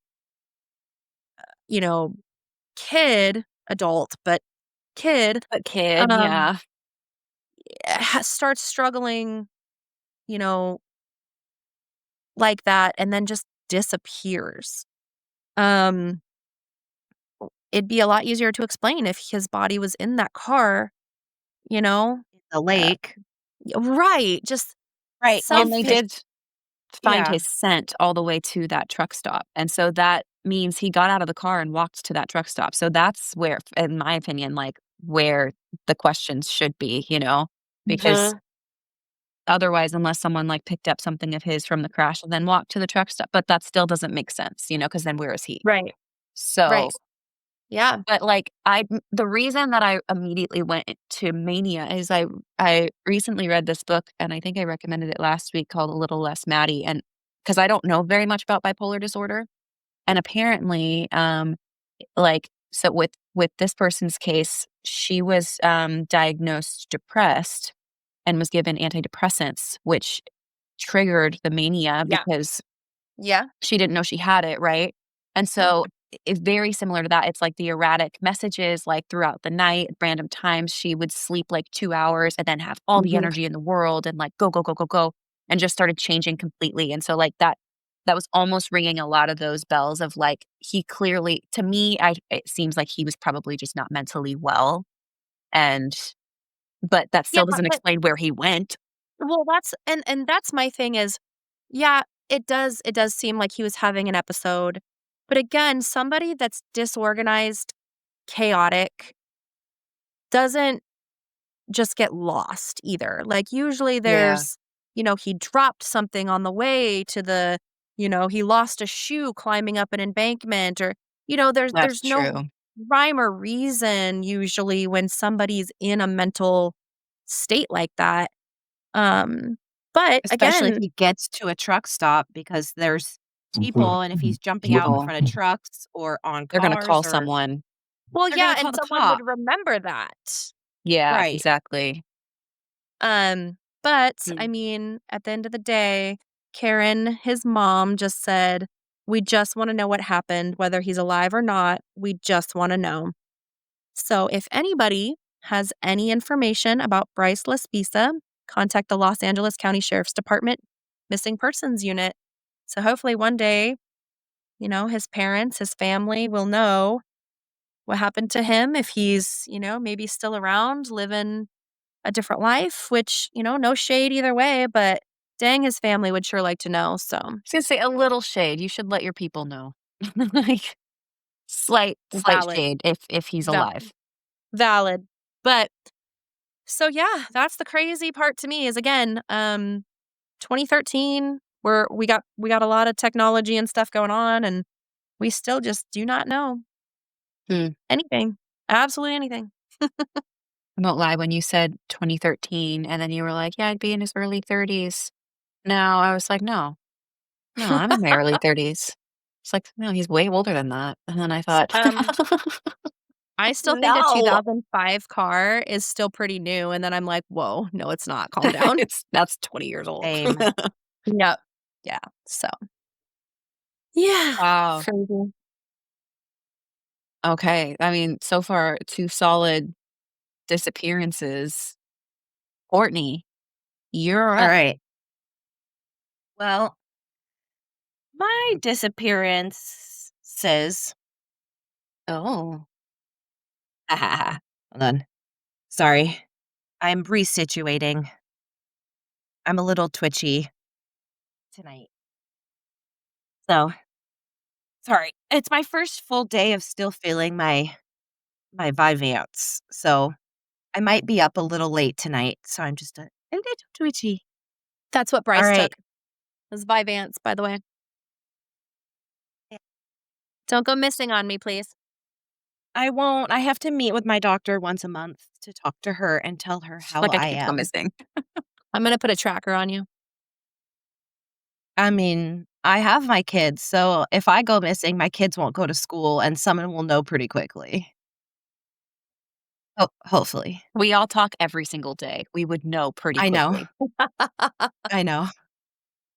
S3: you know, adult, but kid,
S1: A kid,
S3: um,
S1: yeah.
S3: starts struggling, you know, like that and then just disappears. Um, it'd be a lot easier to explain if his body was in that car, you know?
S2: The
S3: Uh,
S2: lake.
S3: right, just
S2: Right,
S1: Well, and they
S3: something.
S1: did find
S2: yeah.
S1: his scent all the way to that truck stop, and so that means he got out of the car and walked to that truck stop, so that's where, in my opinion, like, where the questions should be, because
S3: Mhm.
S1: otherwise, unless someone, like, picked up something of his from the crash and then walked to the truck stop, but that still doesn't make sense, because then where is he?
S3: Right, right.
S1: So
S3: Yeah.
S1: but, like, the reason that I immediately went to mania is I recently read this book, and I think I recommended it last week, called A Little Less Maddie, and because I don't know very much about bipolar disorder, and apparently, like, so with this person's case, she was, diagnosed depressed and was given antidepressants, which triggered the mania
S3: Yeah.
S1: because
S3: Yeah.
S1: she didn't know she had it, right? And so it's very similar to that. It's like the erratic messages, like throughout the night, random times she would sleep like 2 hours and then have all the
S3: Mhm.
S1: energy in the world and like go, go, go, go, go, and just started changing completely. And so like that was almost ringing a lot of those bells of like he clearly, to me, it seems like he was probably just not mentally well. And but that
S3: Yeah,
S1: still doesn't
S3: but
S1: explain where he went.
S3: well, and that's my thing is, yeah, it does seem like he was having an episode, but again, somebody that's disorganized, chaotic, doesn't just get lost either. Like, usually
S2: Yeah,
S3: he dropped something on the way to he lost a shoe climbing up an embankment or,
S1: That's
S3: there's no
S1: true.
S3: rhyme or reason usually when somebody's in a mental state like that. Um, but
S2: especially if
S3: again,
S2: he gets to a truck stop because there's people, and if he's jumping out in
S1: People,
S2: front of trucks or on
S1: they're going to
S2: cars
S1: call
S2: or
S1: someone.
S3: well,
S2: they're
S3: yeah,
S2: gonna
S3: and
S2: call the
S3: someone would
S2: cop.
S3: remember that.
S1: Yeah,
S2: Right.
S1: exactly.
S3: But I
S1: Mm.
S3: mean, at the end of the day, Karen, his mom, just said We just wanna know what happened, whether he's alive or not, we just wanna know. So if anybody has any information about Bryce Laspisa, contact the Los Angeles County Sheriff's Department Missing Persons Unit. So hopefully one day, his parents, his family will know what happened to him if he's, maybe still around living a different life, which, no shade either way, but dang, his family would sure like to know. So
S1: was gonna say a little shade. You should let your people know. Like, slight
S3: valid,
S1: shade if he's
S3: val-
S1: alive.
S3: valid. But so yeah, that's the crazy part to me is again, 2013, where we got a lot of technology and stuff going on, and we still just do not know
S1: Hmm.
S3: anything, absolutely anything.
S1: I won't lie, when you said 2013 and then you were like, "Yeah, I'd be in his early 30s." No, I was like, "No. No, I'm in my early 30s." It's like, "No, he's way older than that." And then I thought,
S3: Um, I still think a
S1: "No."
S3: 2005 car is still pretty new, and then I'm like, "Whoa, no, it's not. Calm down."
S1: That's 20 years old.
S2: Same.
S3: Yep. Yeah. So yeah,
S1: Wow.
S3: crazy.
S1: Okay. I mean, so far, 2 solid disappearances. Courtney, you're
S2: All
S1: up.
S2: right. Well, my disappearance says,
S1: Oh.
S2: hold on. Sorry. I'm resituating. I'm a little twitchy tonight. So, sorry. It's my first full day of still feeling my Vyvanse. So, I might be up a little late tonight. So, I'm just a little twitchy.
S3: That's what
S2: All
S3: Bryce
S2: right.
S3: took. It was Vyvanse, by the way. Don't go missing on me, please.
S2: I won't. I have to meet with my doctor once a month to talk to her and tell her how
S1: Like, I
S2: I
S1: can't go
S2: am.
S1: missing.
S3: I'm gonna put a tracker on you.
S2: I mean, I have my kids, so if I go missing, my kids won't go to school and someone will know pretty quickly. Hopefully.
S1: We all talk every single day. We would know pretty
S2: I know.
S1: quickly.
S2: I know.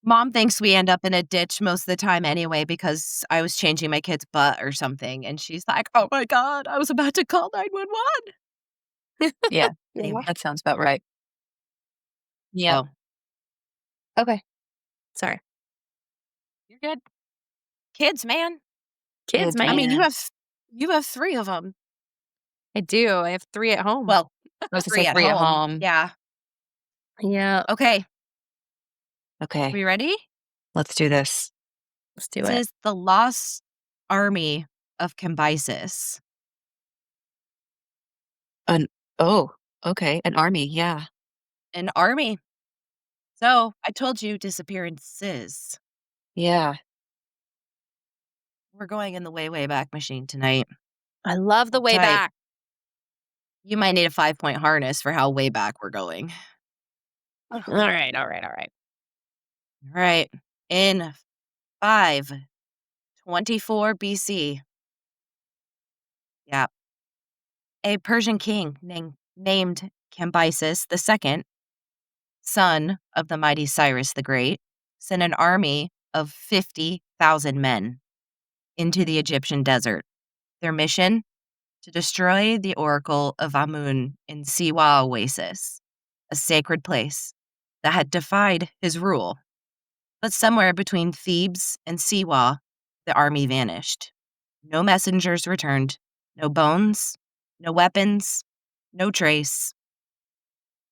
S2: Mom thinks we end up in a ditch most of the time anyway because I was changing my kid's butt or something. And she's like, oh my God, I was about to call 911.
S1: Yeah,
S3: Yeah.
S2: Anyway,
S1: that sounds about right. Yep.
S2: so, okay.
S3: Sorry.
S2: You're good. Kids, man.
S3: Kids,
S1: Kids,
S2: I
S3: man.
S2: mean,
S1: man.
S2: you have 3 of them.
S3: I do. I have 3 at home.
S2: Well,
S1: I was gonna
S2: 3
S1: say
S2: at
S1: 3 at
S2: home.
S1: home.
S2: Yeah.
S3: Yeah.
S2: Okay.
S1: Okay,
S2: We ready?
S1: let's do this.
S3: Let's do
S2: This
S3: it.
S2: is the Lost Army of Cambyses.
S1: An Oh, okay, an army, yeah.
S2: An army. So, I told you disappearances.
S1: Yeah.
S2: We're going in the way, way back machine tonight.
S3: I love the
S2: Hold
S3: way
S2: tight.
S3: back.
S2: You might need a 5-point harness for how way back we're going.
S3: All right, all right, all right.
S2: All right. In 524 BC. Yeah. A Persian king named Cambyses II, son of the mighty Cyrus the Great, sent an army of 50,000 men into the Egyptian desert. Their mission? To destroy the oracle of Amun in Siwa Oasis, a sacred place that had defied his rule. But somewhere between Thebes and Siwa, the army vanished. No messengers returned, no bones, no weapons, no trace,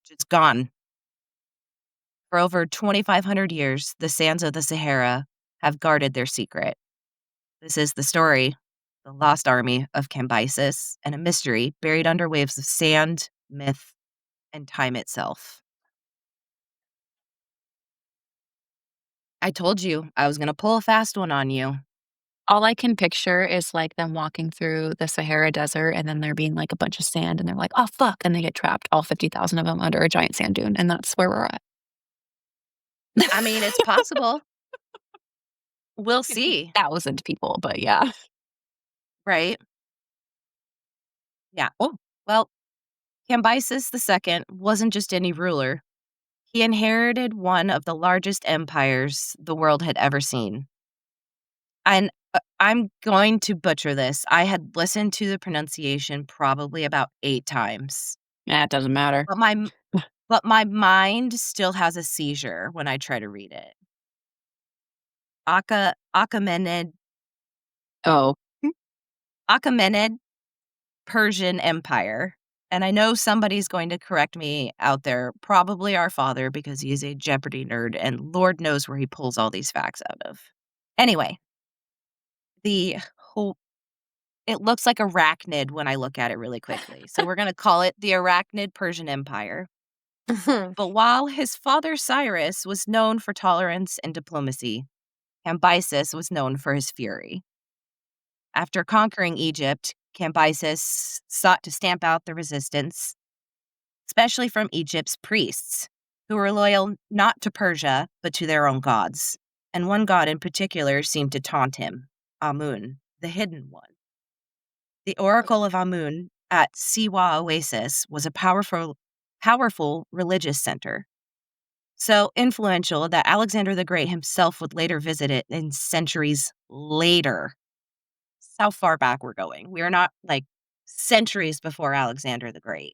S2: just gone. For over 2,500 years, the sands of the Sahara have guarded their secret. This is the story, the lost army of Cambyses, and a mystery buried under waves of sand, myth, and time itself. I told you I was going to pull a fast one on you.
S1: All I can picture is, like, them walking through the Sahara Desert, and then there being, like, a bunch of sand, and they're like, "Oh, fuck," and they get trapped, all 50,000 of them under a giant sand dune, and that's where we're at.
S2: I mean, it's possible. We'll see,
S1: 50,000 people, but yeah.
S2: right? Yeah.
S1: Oh.
S2: Well, Cambyses II wasn't just any ruler. He inherited one of the largest empires the world had ever seen. And I'm going to butcher this. I had listened to the pronunciation probably about 8 times,
S1: Yeah, it doesn't matter.
S2: but my mind still has a seizure when I try to read it. Achaemenid
S1: Oh,
S2: Achaemenid Persian Empire. And I know somebody's going to correct me out there, probably our father, because he is a Jeopardy nerd, and Lord knows where he pulls all these facts out of. Anyway, the whole it looks like arachnid when I look at it really quickly. So we're gonna call it the Arachnid Persian Empire. But while his father Cyrus was known for tolerance and diplomacy, Cambyses was known for his fury. After conquering Egypt, Cambyses sought to stamp out the resistance, especially from Egypt's priests, who were loyal not to Persia, but to their own gods. And one god in particular seemed to taunt him, Amun, the hidden one. The Oracle of Amun at Siwa Oasis was a powerful religious center, so influential that Alexander the Great himself would later visit it in centuries later. That's how far back we're going. We are not like centuries before Alexander the Great.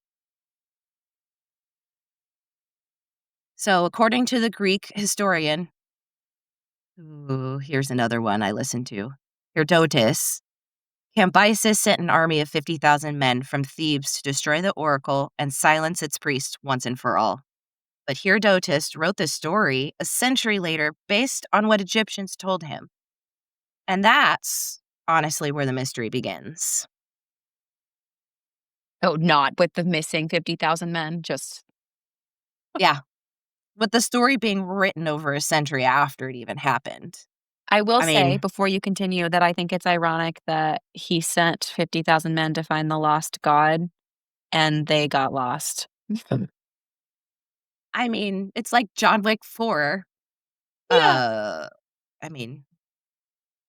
S2: So, according to the Greek historian, ooh, here's another one I listened to, Herodotus, Cambyses sent an army of 50,000 men from Thebes to destroy the oracle and silence its priests once and for all. But Herodotus wrote this story a century later based on what Egyptians told him. And that's honestly where the mystery begins.
S1: oh, not with the missing 50,000 men, just
S2: Yeah, with the story being written over a century after it even happened.
S1: I will
S2: I
S1: say
S2: mean,
S1: before you continue that I think it's ironic that he sent 50,000 men to find the lost god and they got lost.
S2: it's like John Wick 4.
S1: Yeah.
S2: Uh, I mean,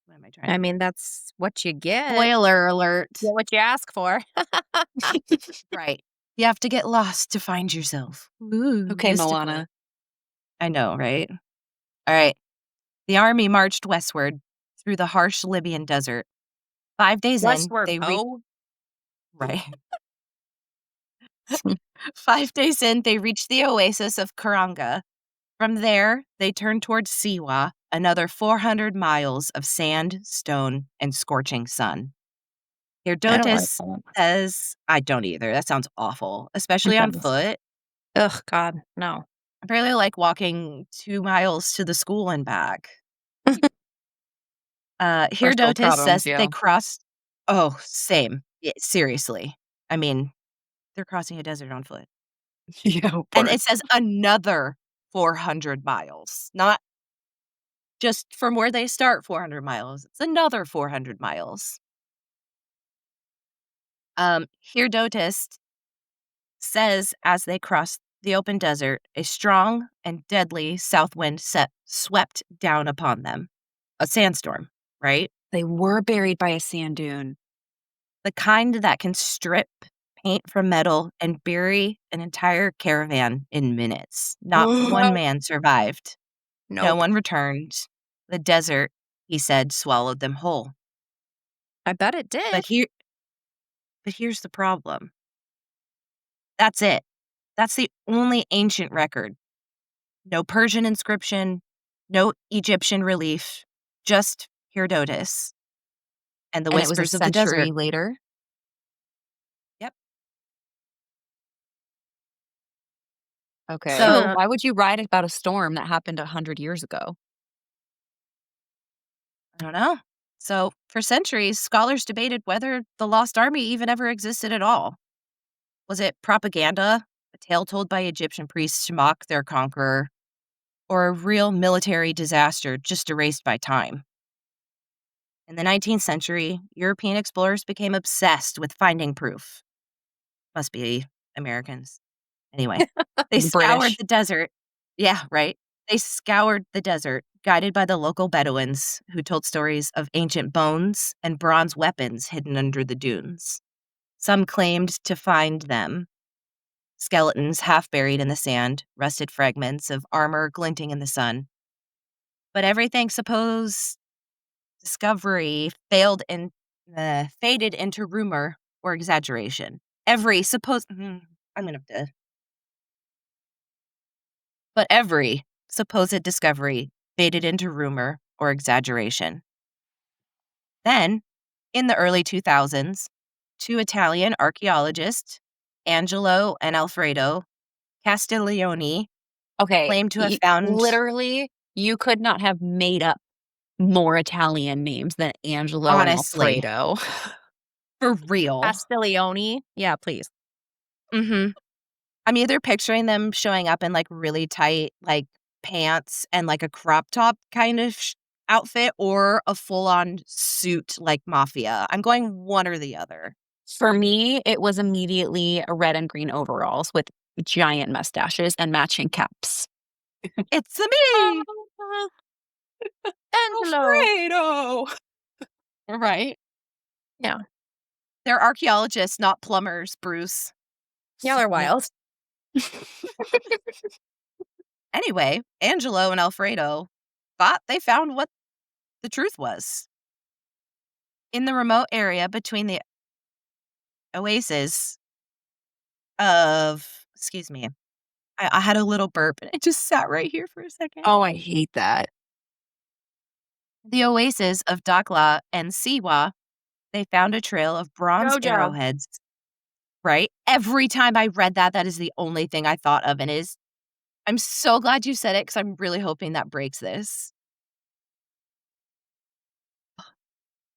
S2: what am I trying
S3: I
S2: to
S3: mean, that's what you get.
S2: Spoiler alert.
S3: Get what you ask for.
S2: Right. You have to get lost to find yourself. Ooh,
S1: Okay,
S2: mystical.
S1: Moana.
S2: I know, right? All right. The army marched westward through the harsh Libyan desert. 5 days in,
S3: Westward
S2: they reached
S3: Ho.
S2: right. 5 days in, they reached the oasis of Karanga. From there, they turned towards Siwa, another 400 miles of sand, stone, and scorching sun.
S1: I don't like
S2: Herodotus
S1: that.
S2: says, I don't either. That sounds awful,
S1: It
S2: especially on
S1: does.
S2: foot.
S3: Ugh, God, no.
S2: I barely like walking 2 miles to the school and back.
S1: First world
S2: Herodotus
S1: problems,
S2: says that they
S1: yo.
S2: crossed Oh, same. Yeah, seriously. I mean, they're crossing a desert on foot.
S1: Yo,
S2: And
S1: poor
S2: it says another 400 miles, not just from where they start 400 miles. It's another 400 miles. Herodotus says as they crossed the open desert, a strong and deadly south wind swept down upon them. A sandstorm, right?
S1: they were buried by a sand dune.
S2: The kind that can strip paint from metal and bury an entire caravan in minutes. Not one
S3: Nope.
S2: man survived. No
S3: Nope.
S2: one returned. The desert, he said, swallowed them whole.
S3: I bet it
S2: But
S3: did.
S2: here but here's the problem. That's it. That's the only ancient record. No Persian inscription, no Egyptian relief, just Herodotus and the
S1: And it was a
S2: whispers of the desert.
S1: century later?
S2: Yep.
S1: Okay.
S2: So,
S1: Why would you write about a storm that happened 100 years ago?
S2: I don't know. So, for centuries, scholars debated whether the Lost Army even ever existed at all. Was it propaganda, a tale told by Egyptian priests to mock their conqueror, or a real military disaster just erased by time? In the 19th century, European explorers became obsessed with finding proof. Must be Americans. Anyway, they scoured
S1: British.
S2: the desert. Yeah, right. They scoured the desert, guided by the local Bedouins who told stories of ancient bones and bronze weapons hidden under the dunes. Some claimed to find them skeletons half buried in the sand, rusted fragments of armor glinting in the sun. But everything discovery faded into rumor or exaggeration. I'm gonna have to, but every supposed discovery faded into rumor or exaggeration. Then, in the early 2000s, two Italian archaeologists, Angelo and Alfredo Castiglione,
S1: Okay,
S2: claimed to have found,
S1: literally, you could not have made up more Italian names than Angelo and
S2: honestly,
S1: Alfredo.
S2: for real.
S3: Castiglione? Yeah, please.
S2: Mhm. I'm either picturing them showing up in, like, really tight, like, pants and, like, a crop top kind of outfit or a full-on suit like mafia. I'm going one or the other.
S1: For me, it was immediately a red and green overalls with giant mustaches and matching caps.
S2: "It's a me,
S1: Ah,
S3: Angelo.
S1: Alfredo! Right?
S3: Yeah.
S2: they're archaeologists, not plumbers, Bruce."
S3: Y'all are
S1: Yep.
S3: wild.
S2: Anyway, Angelo and Alfredo thought they found what the truth was. In the remote area between the oases excuse me, I had a little burp and it just sat right here for a second.
S1: Oh, I hate that.
S2: The oases of Dakhla and Siwa, they found a trail of bronze
S3: Jojo.
S2: arrowheads, right? Every time I read that, that is the only thing I thought of, and I'm so glad you said it because I'm really hoping that breaks this.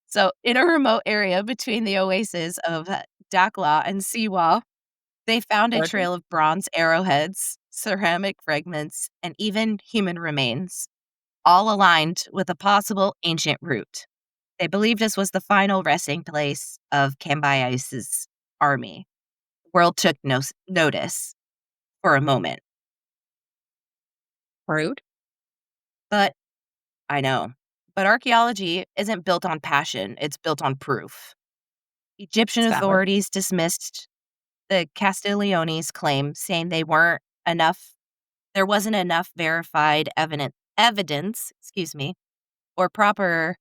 S2: So, in a remote area between the oases of Dakhla and Siwa, they found a
S3: Gorgeous.
S2: trail of bronze arrowheads, ceramic fragments, and even human remains, all aligned with a possible ancient route. They believed this was the final resting place of Cambyses' army. The world took notice for a moment,
S3: Rude.
S2: but I know. But archaeology isn't built on passion, it's built on proof. Egyptian
S3: It's valid.
S2: authorities dismissed the Castiglione's claim, saying there wasn't enough verified evidence, excuse me, or proper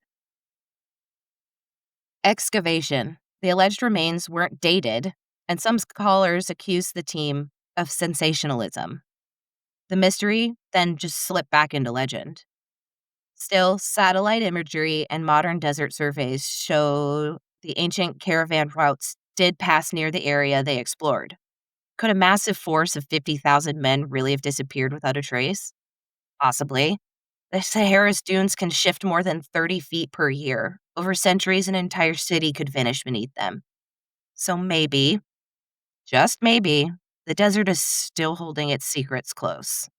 S2: excavation. The alleged remains weren't dated, and some scholars accused the team of sensationalism. The mystery then just slipped back into legend. Still, satellite imagery and modern desert surveys show the ancient caravan routes did pass near the area they explored. Could a massive force of 50,000 men really have disappeared without a trace? Possibly. The Sahara's dunes can shift more than 30 feet per year. Over centuries, an entire city could vanish beneath them. So maybe, just maybe, the desert is still holding its secrets close.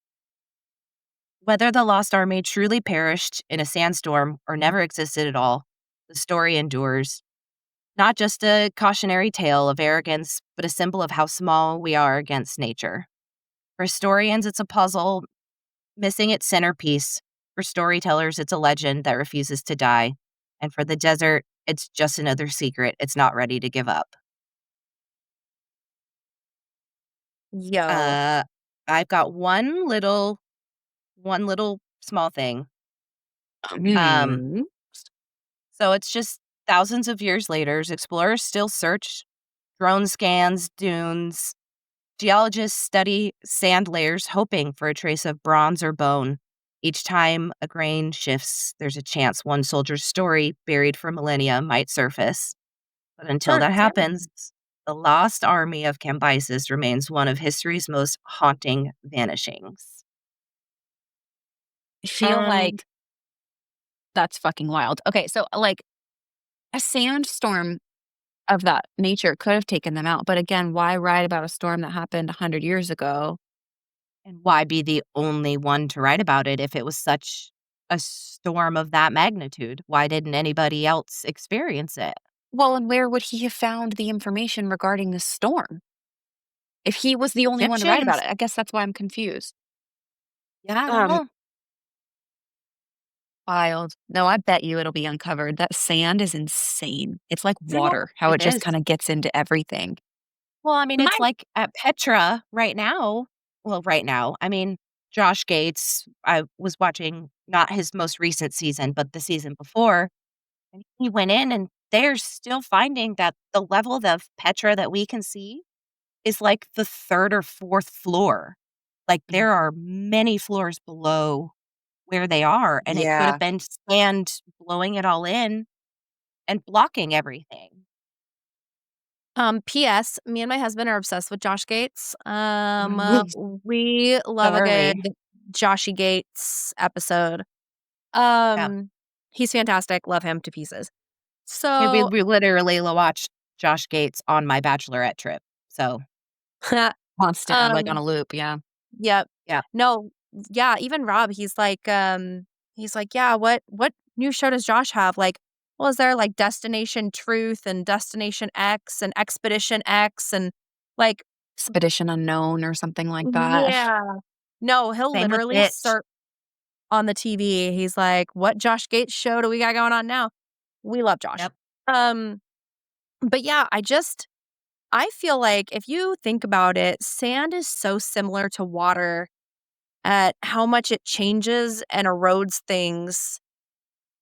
S2: Whether the Lost Army truly perished in a sandstorm or never existed at all, the story endures. Not just a cautionary tale of arrogance, but a symbol of how small we are against nature. For historians, it's a puzzle missing its centerpiece. For storytellers, it's a legend that refuses to die. And for the desert, it's just another secret it's not ready to give up.
S3: Yo.
S2: Uh, I've got one little small thing. Um,
S1: Hmm.
S2: so it's just thousands of years later, explorers still search drone scans, dunes. Geologists study sand layers, hoping for a trace of bronze or bone. Each time a grain shifts, there's a chance one soldier's story, buried for millennia, might surface. But until that
S3: Birds, yeah.
S2: happens, the lost army of Cambyses remains one of history's most haunting vanishings.
S1: I feel
S2: Um,
S1: like that's fucking wild. Okay, so, like, a sandstorm of that nature could have taken them out, but again, why write about a storm that happened 100 years ago?
S2: and why be the only one to write about it if it was such a storm of that magnitude? Why didn't anybody else experience it?
S1: Well, and where would he have found the information regarding this storm? If he was the only one to write about
S2: Egyptians.
S1: it, I guess that's why I'm confused. Um,
S2: Yeah.
S1: Wild. No, I bet you it'll be uncovered. That sand is insane. It's like
S2: No,
S1: water, how
S2: it
S1: it just
S2: is.
S1: kinda gets into everything.
S2: Well, I mean,
S1: My
S2: it's like at Petra right now. Well, right now, I mean, Josh Gates, I was watching not his most recent season, but the season before. And he went in and they're still finding that the level of Petra that we can see is like the 3rd or 4th floor. Like,
S1: Mhm.
S2: there are many floors below where they are, and it could have
S1: Yeah.
S2: been sand blowing it all in and blocking everything.
S3: P.S. Me and my husband are obsessed with Josh Gates. We
S2: So
S3: love a
S2: are
S3: good
S2: we.
S3: Joshy Gates episode.
S2: Yeah.
S3: He's fantastic. Love him to pieces.
S2: And we
S3: So,
S2: we literally watched Josh Gates on my bachelorette trip. So,
S1: Constant, like, on
S3: um,
S1: a loop, yeah.
S3: yep.
S2: yeah.
S3: No, yeah, even Rob, he's like, "Yeah, what new show does Josh have?" Like, well, is there like Destination Truth and Destination X and Expedition X and like
S1: Expedition Unknown or something like that.
S3: yeah. No, he'll
S2: Same with
S3: literally
S2: Bitch.
S3: search on the TV. He's like, "What Josh Gates show do we got going on now?" We love Josh.
S2: Yep.
S3: Um, but yeah, I feel like if you think about it, sand is so similar to water at how much it changes and erodes things.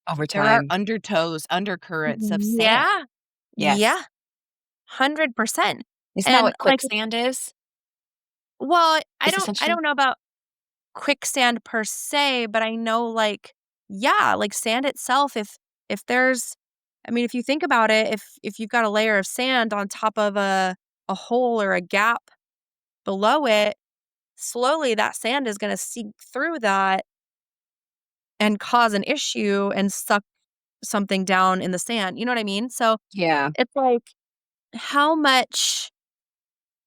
S1: Over
S2: There are
S1: time.
S2: undercurrents of sand.
S3: Yeah. Yeah.
S1: Yes.
S3: 100%.
S1: Isn't that
S3: And
S1: what
S3: like,
S1: quicksand is?
S3: well,
S1: Is
S3: I
S1: essentially
S3: don't know about quicksand per se, but I know like, yeah, like sand itself, if there's I mean, if you think about it, if you've got a layer of sand on top of a hole or a gap below it, slowly that sand is gonna seep through that and cause an issue and suck something down in the sand, you know what I mean? So,
S1: Yeah.
S3: it's like how much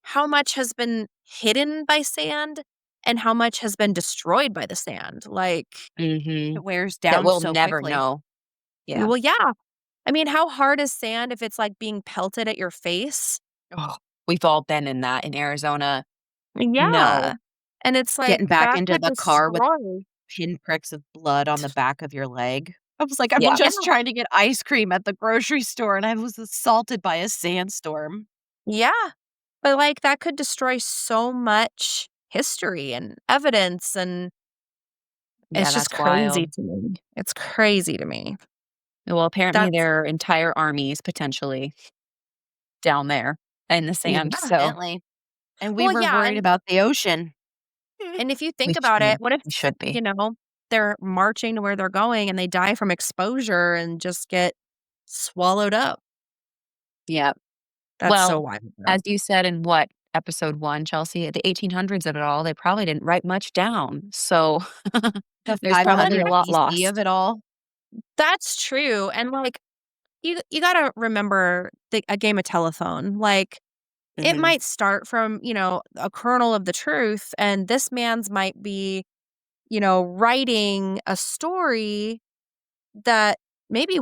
S3: how much has been hidden by sand and how much has been destroyed by the sand? Like,
S1: Mhm.
S2: It wears
S1: That
S2: down
S1: we'll
S2: so
S1: never
S2: quickly.
S1: know. Yeah.
S3: well, yeah. I mean, how hard is sand if it's, like, being pelted at your face?
S1: Oh, we've all been in that in Arizona.
S3: Yeah.
S1: No.
S3: And it's like,
S2: Getting back
S3: that
S2: into
S3: could
S2: the car with
S3: destroy
S2: pinpricks of blood on the back of your leg. I was like, I'm
S1: Yeah.
S3: Yeah,
S2: just trying to get ice cream at the grocery store, and I was assaulted by a sandstorm.
S3: yeah. But, like, that could destroy so much history and evidence, and
S1: Yeah,
S3: it's just
S1: that's
S3: crazy
S1: wild.
S3: to me. It's crazy to me.
S1: Well, apparently
S3: That's
S1: there are entire armies potentially down there in the sand,
S3: yeah.
S1: so
S2: Evidently. And we
S3: Well,
S2: were
S3: yeah,
S2: worried about the ocean.
S3: and if you
S1: we
S3: think about it,
S1: should.
S3: what if,
S1: We should
S3: you
S1: be.
S3: know, they're marching to where they're going and they die from exposure and just get swallowed up?
S1: Yeah.
S3: That's so
S1: Well,
S3: wild, though.
S1: as you said in what, episode 1, Chelsea, the 1800s of it all, they probably didn't write much down, so
S2: The
S1: there's probably a
S2: 500
S1: lot
S2: BC of
S1: lost.
S2: it all.
S3: That's true, and, like, you gotta remember a game of telephone, like, it
S1: Mhm.
S3: might start from, a kernel of the truth, and this man's might be, writing a story that maybe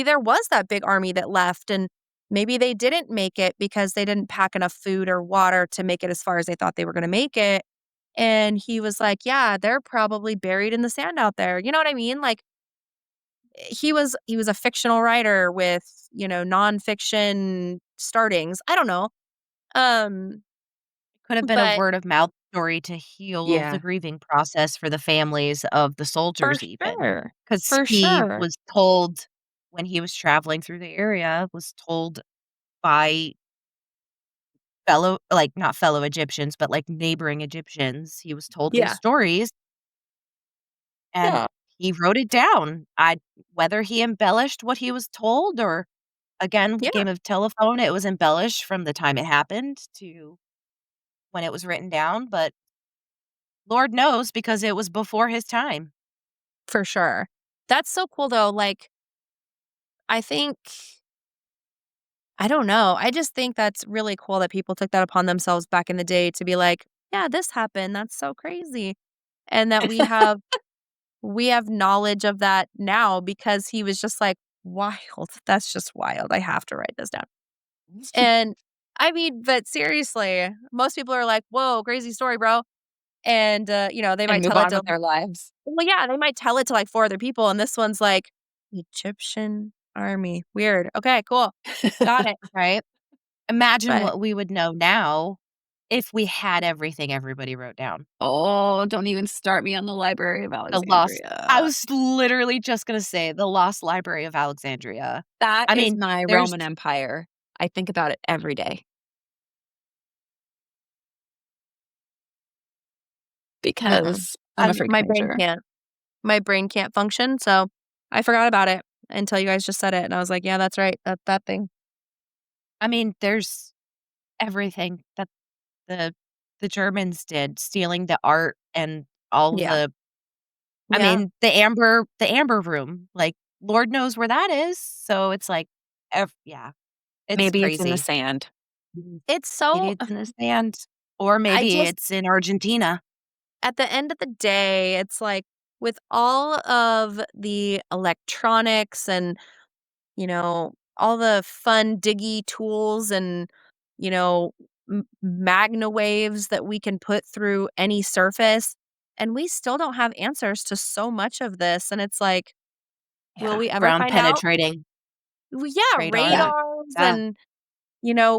S3: there was that big army that left, and maybe they didn't make it because they didn't pack enough food or water to make it as far as they thought they were gonna make it, and he was like, "Yeah, they're probably buried in the sand out there." You know what I mean? Like, he was a fictional writer with, nonfiction startings. I don't know. Um,
S2: Could have been a
S3: but
S2: word of mouth story to heal the
S1: Yeah.
S2: grieving process for the families of the
S3: for
S2: soldiers even,
S3: sure,
S2: because
S3: for
S2: he
S3: sure.
S2: was told when he was traveling through the area, was told by fellow like, not fellow Egyptians, but, like, neighboring Egyptians, he was told these
S3: Yeah.
S2: stories, and
S3: Yeah.
S2: he wrote it down. I Whether he embellished what he was told or, again,
S3: Yeah,
S2: game of telephone, it was embellished from the time it happened to when it was written down, but Lord knows because it was before his time.
S3: for sure. That's so cool though. Like, I think I don't know. I just think that's really cool that people took that upon themselves back in the day to be like, "Yeah, this happened. That's so crazy." And that we have knowledge of that now because he was just like, "Wild. That's just wild. I have to write this down." And I mean, but seriously, most people are like, "Whoa, crazy story, bro." And, they
S1: And
S3: might
S1: move
S3: tell it
S1: on
S3: to
S1: with their lives.
S3: well, yeah, they might tell it to, like, 4 other people, and this one's like, "Egyptian army. Weird. Okay, cool. Got it."
S2: Right? Imagine
S3: But
S2: what we would know now if we had everything everybody wrote down.
S1: Oh, don't even start me on the Library of
S2: The lost I
S1: Alexandria.
S2: was literally just gonna say the Lost Library of Alexandria.
S1: That
S2: I
S1: is
S2: mean,
S1: my
S2: there's
S1: Roman Empire. I think about it every day
S2: mm-mm.
S1: because I'm a
S3: I'm
S1: freak of nature.
S3: my brain can't function, so I forgot about it until you guys just said it, and I was like, "Yeah, that's right, that thing."
S2: I mean, there's everything that the the Germans did, stealing the art and all
S3: Yeah.
S2: the I
S3: Yeah.
S2: mean, the amber room, like, Lord knows where that is, so it's like, yeah, it's
S1: Maybe it's in the
S2: crazy.
S1: sand.
S3: It's
S2: Maybe
S3: so
S2: it's in the sand, or
S3: I
S2: maybe
S3: just
S2: it's in Argentina.
S3: at the end of the day, it's like with all of the electronics and, all the fun diggy tools and, you know, magna waves that we can put through any surface, and we still don't have answers to so much of this, and it's like, will
S1: Yeah.
S3: we ever
S2: Ground
S3: find out?
S2: penetrating
S3: Well, yeah,
S2: radar.
S1: Yeah.
S3: radars
S2: Yeah.
S3: and,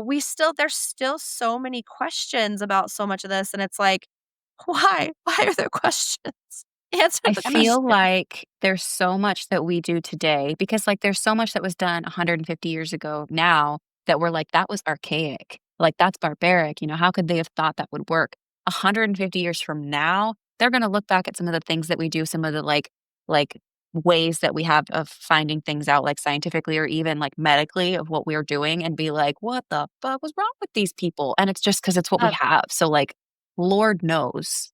S3: we still there's still so many questions about so much of this, and it's like, why? Why are there questions? Answer
S1: I
S3: the
S2: I mean,
S1: feel
S3: question.
S1: like there's so much that we do today because, like, there's so much that was done 150 years ago now that we're like, "That was archaic. Like, that's barbaric." How could they have thought that would work? 150 years from now, they're gonna look back at some of the things that we do, some of the, like, ways that we have of finding things out, like, scientifically or even, like, medically of what we're doing and be like, "What the fuck was wrong with these people?" And it's just because it's what we
S3: Uh,
S1: have. So, like, Lord knows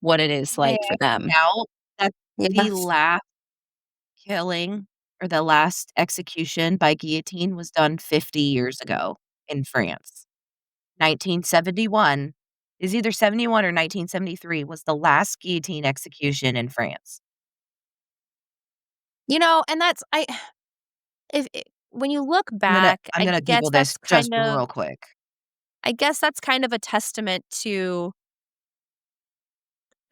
S1: what it is
S2: may
S1: like for
S2: I point
S1: them.
S2: out that the
S3: yes.
S2: last killing or the last execution by guillotine was done 50 years ago in France. 1971 is either 71 or 1973 was the last guillotine execution in France.
S3: And that's I if when you look
S2: I'm gonna
S3: back,
S2: I'm gonna Google this just real quick.
S3: I guess that's kind of a testament to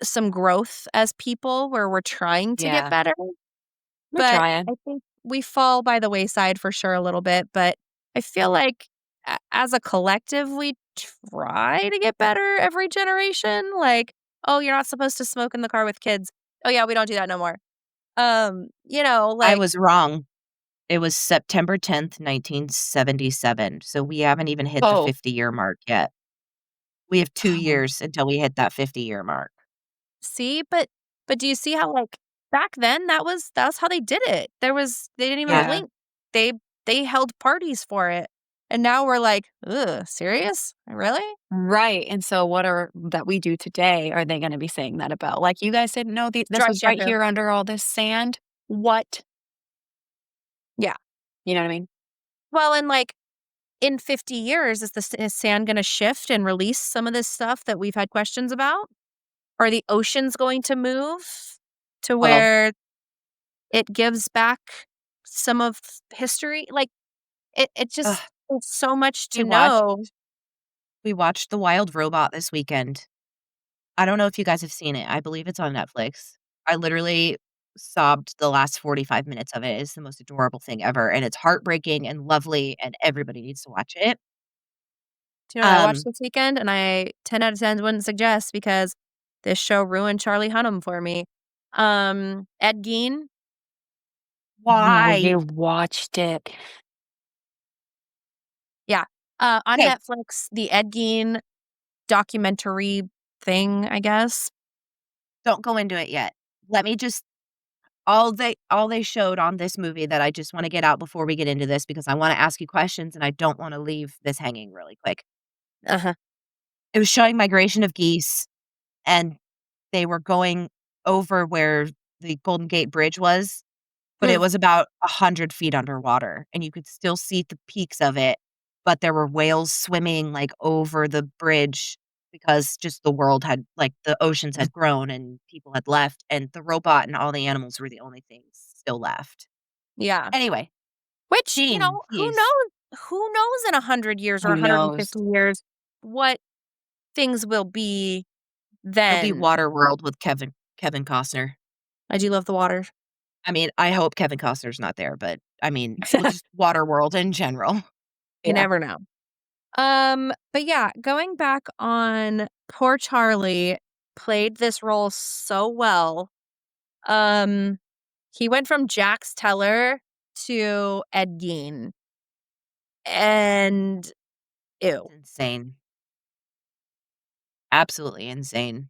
S3: some growth as people where we're trying to get
S1: Yeah,
S3: better,
S1: we're
S3: but
S1: trying.
S3: I think we fall by the wayside for sure a little bit, but I feel like as a collective, we try to get better every generation, like, "Oh, you're not supposed to smoke in the car with kids." "Oh, yeah, we don't do that no more."
S2: I
S3: Like
S2: was wrong. It was September 10th, 1977, so we haven't even hit the
S1: Oh.
S2: 50-year mark yet. We have 2
S1: Oh.
S2: years until we hit that 50-year mark.
S3: see, but do you see how, like, back then, that was how they did it. They didn't even
S2: Yeah.
S1: Yeah.
S3: blink. They held parties for it, and now we're like, "Ugh, serious? Really?"
S1: Right, and so what are that we do today, are they gonna be saying that about? Like, "You guys didn't know this
S3: Dry
S1: was right
S3: shampoo.
S1: here under all this sand? What?"
S3: Yeah.
S1: You know what I mean?
S3: Well, and, like, in 50 years, is sand gonna shift and release some of this stuff that we've had questions about? Are the oceans going to move to
S2: Well,
S3: where it gives back some of history? Like, it
S2: ugh,
S3: just it's so much
S2: we
S3: to
S2: watched
S3: know.
S2: we watched The Wild Robot this weekend. I don't know if you guys have seen it. I believe it's on Netflix. I literally sobbed the last 45 minutes of it. It's the most adorable thing ever, and it's heartbreaking and lovely, and everybody needs to watch it.
S3: Do you know what I watched
S2: Um,
S3: this weekend? And I 10 out of 10 wouldn't suggest because this show ruined Charlie Hunnam for me. Ed Gein,
S1: No,
S2: why?
S1: you watched it.
S3: yeah. On
S2: Okay,
S3: Netflix, the Ed Gein documentary thing, I guess.
S2: don't go into it yet. Let me just all they showed on this movie that I just wanna get out before we get into this because I wanna ask you questions and I don't wanna leave this hanging really quick.
S3: Uh-huh.
S2: It was showing migration of geese, and they were going over where the Golden Gate Bridge was, but it
S3: Mm,
S2: was about 100 feet underwater, and you could still see the peaks of it, but there were whales swimming, like, over the bridge because just the world had like, the oceans had grown and people had left, and the robot and all the animals were the only things still left.
S3: yeah.
S2: Anyway,
S3: Which,
S2: Gene,
S3: who
S2: he's
S3: knows? Who knows in 100 years or
S1: Who knows?
S3: 150 years what things will be
S2: it'll be
S3: then.
S2: Waterworld with Kevin Costner.
S3: I do love the water.
S2: I mean, I hope Kevin Costner's not there, but, I mean, well, just Waterworld in general.
S3: You
S1: Yeah.
S3: never know. But yeah, going back on poor Charlie played this role so well. Um, he went from Jax Teller to Ed Gein, and ew.
S2: It's insane. Absolutely insane.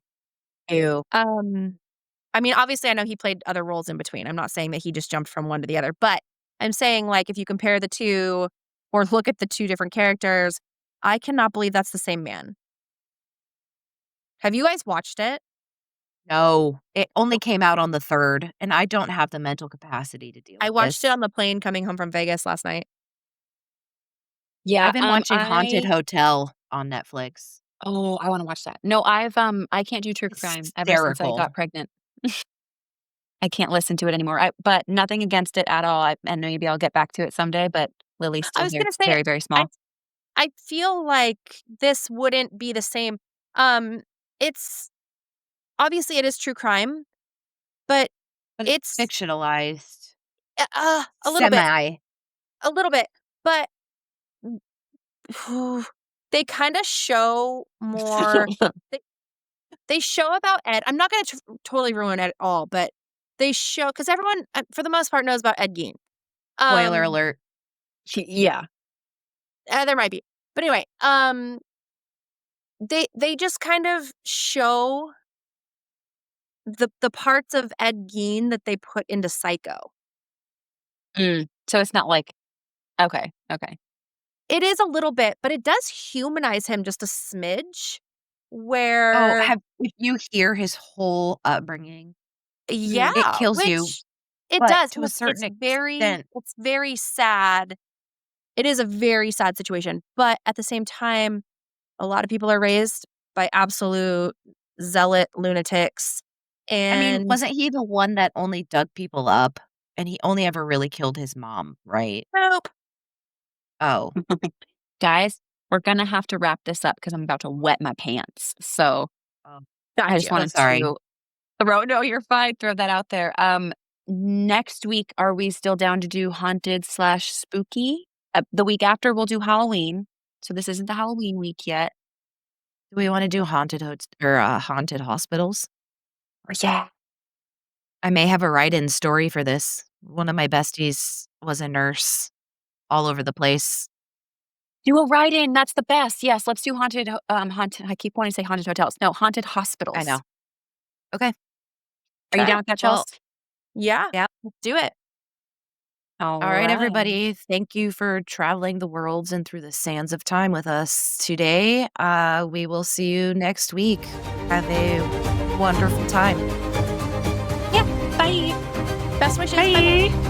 S1: Ew.
S3: I mean, obviously, I know he played other roles in between. I'm not saying that he just jumped from one to the other, but I'm saying, like, if you compare the 2 or look at the 2 different characters, I cannot believe that's the same man. Have you guys watched it?
S2: No, it only came out on the 3rd, and I don't have the mental capacity to deal
S3: I
S2: with
S3: watched it
S2: this.
S3: on the plane coming home from Vegas last night.
S1: Yeah,
S2: I've been watching Haunted
S1: I
S2: Hotel on Netflix.
S1: oh, I wanna watch that. No, I can't do true crime ever since I got
S2: Hysterical.
S1: pregnant. I can't listen to it anymore. But nothing against it at all. And maybe I'll get back to it someday, but Lily's
S3: I
S1: still
S3: was
S1: here.
S3: gonna
S1: It's
S3: say,
S1: very, very
S3: I
S1: small.
S3: I feel like this wouldn't be the same. Um, it's obviously it is true crime, but
S2: But it's
S3: it's
S2: fictionalized.
S3: a little bit,
S2: Semi.
S3: a little bit, but they kinda show more they they show about Ed. I'm not gonna totally ruin it all, but they show because everyone, for the most part, knows about Ed Gein.
S2: Spoiler
S3: Um,
S2: alert.
S1: Yeah.
S3: there might be. But anyway, they just kind of show the parts of Ed Gein that they put into Psycho.
S1: So it's not like okay, okay.
S3: It is a little bit, but it does humanize him just a smidge
S2: Oh,
S3: where
S2: have if you hear his whole upbringing,
S1: Mm.
S2: it
S3: yeah,
S2: kills you,
S3: which it
S2: but
S3: does,
S2: to
S3: and
S2: a certain extent.
S3: it's very sad. It is a very sad situation, but at the same time, a lot of people are raised by absolute zealot lunatics,
S2: I mean,
S3: and
S2: wasn't he the one that only dug people up? And he only ever really killed his mom, right?
S3: nope.
S2: Oh,
S1: Guys, we're gonna have to wrap this up because I'm about to wet my pants. So
S2: oh,
S1: I
S3: Got
S1: just
S3: you.
S2: so
S1: wanted
S2: sorry.
S1: to throw no, you're fine. Throw that out there. Next week, are we still down to do haunted slash spooky? The week after, we'll do Halloween. So this isn't the Halloween week yet.
S2: Do we wanna do haunted hospitals?
S1: Yeah.
S2: I may have a write-in story for this. One of my besties was a nurse all over the place.
S1: Do a write-in. That's the best. Yes, let's do haunted. I keep wanting to say haunted hotels. No, haunted
S2: I
S1: hospitals.
S2: know. Okay.
S1: Are you
S3: Okay.
S1: down with that,
S2: Well,
S1: Chels?
S3: Yeah,
S2: yeah.
S3: let's do it.
S2: All right,
S1: Alright.
S2: everybody. Thank you for traveling the worlds and through the sands of time with us today. We will see you next week. Have a wonderful time.
S1: Yeah, bye.
S3: Best wishes. Bye.
S2: Bye.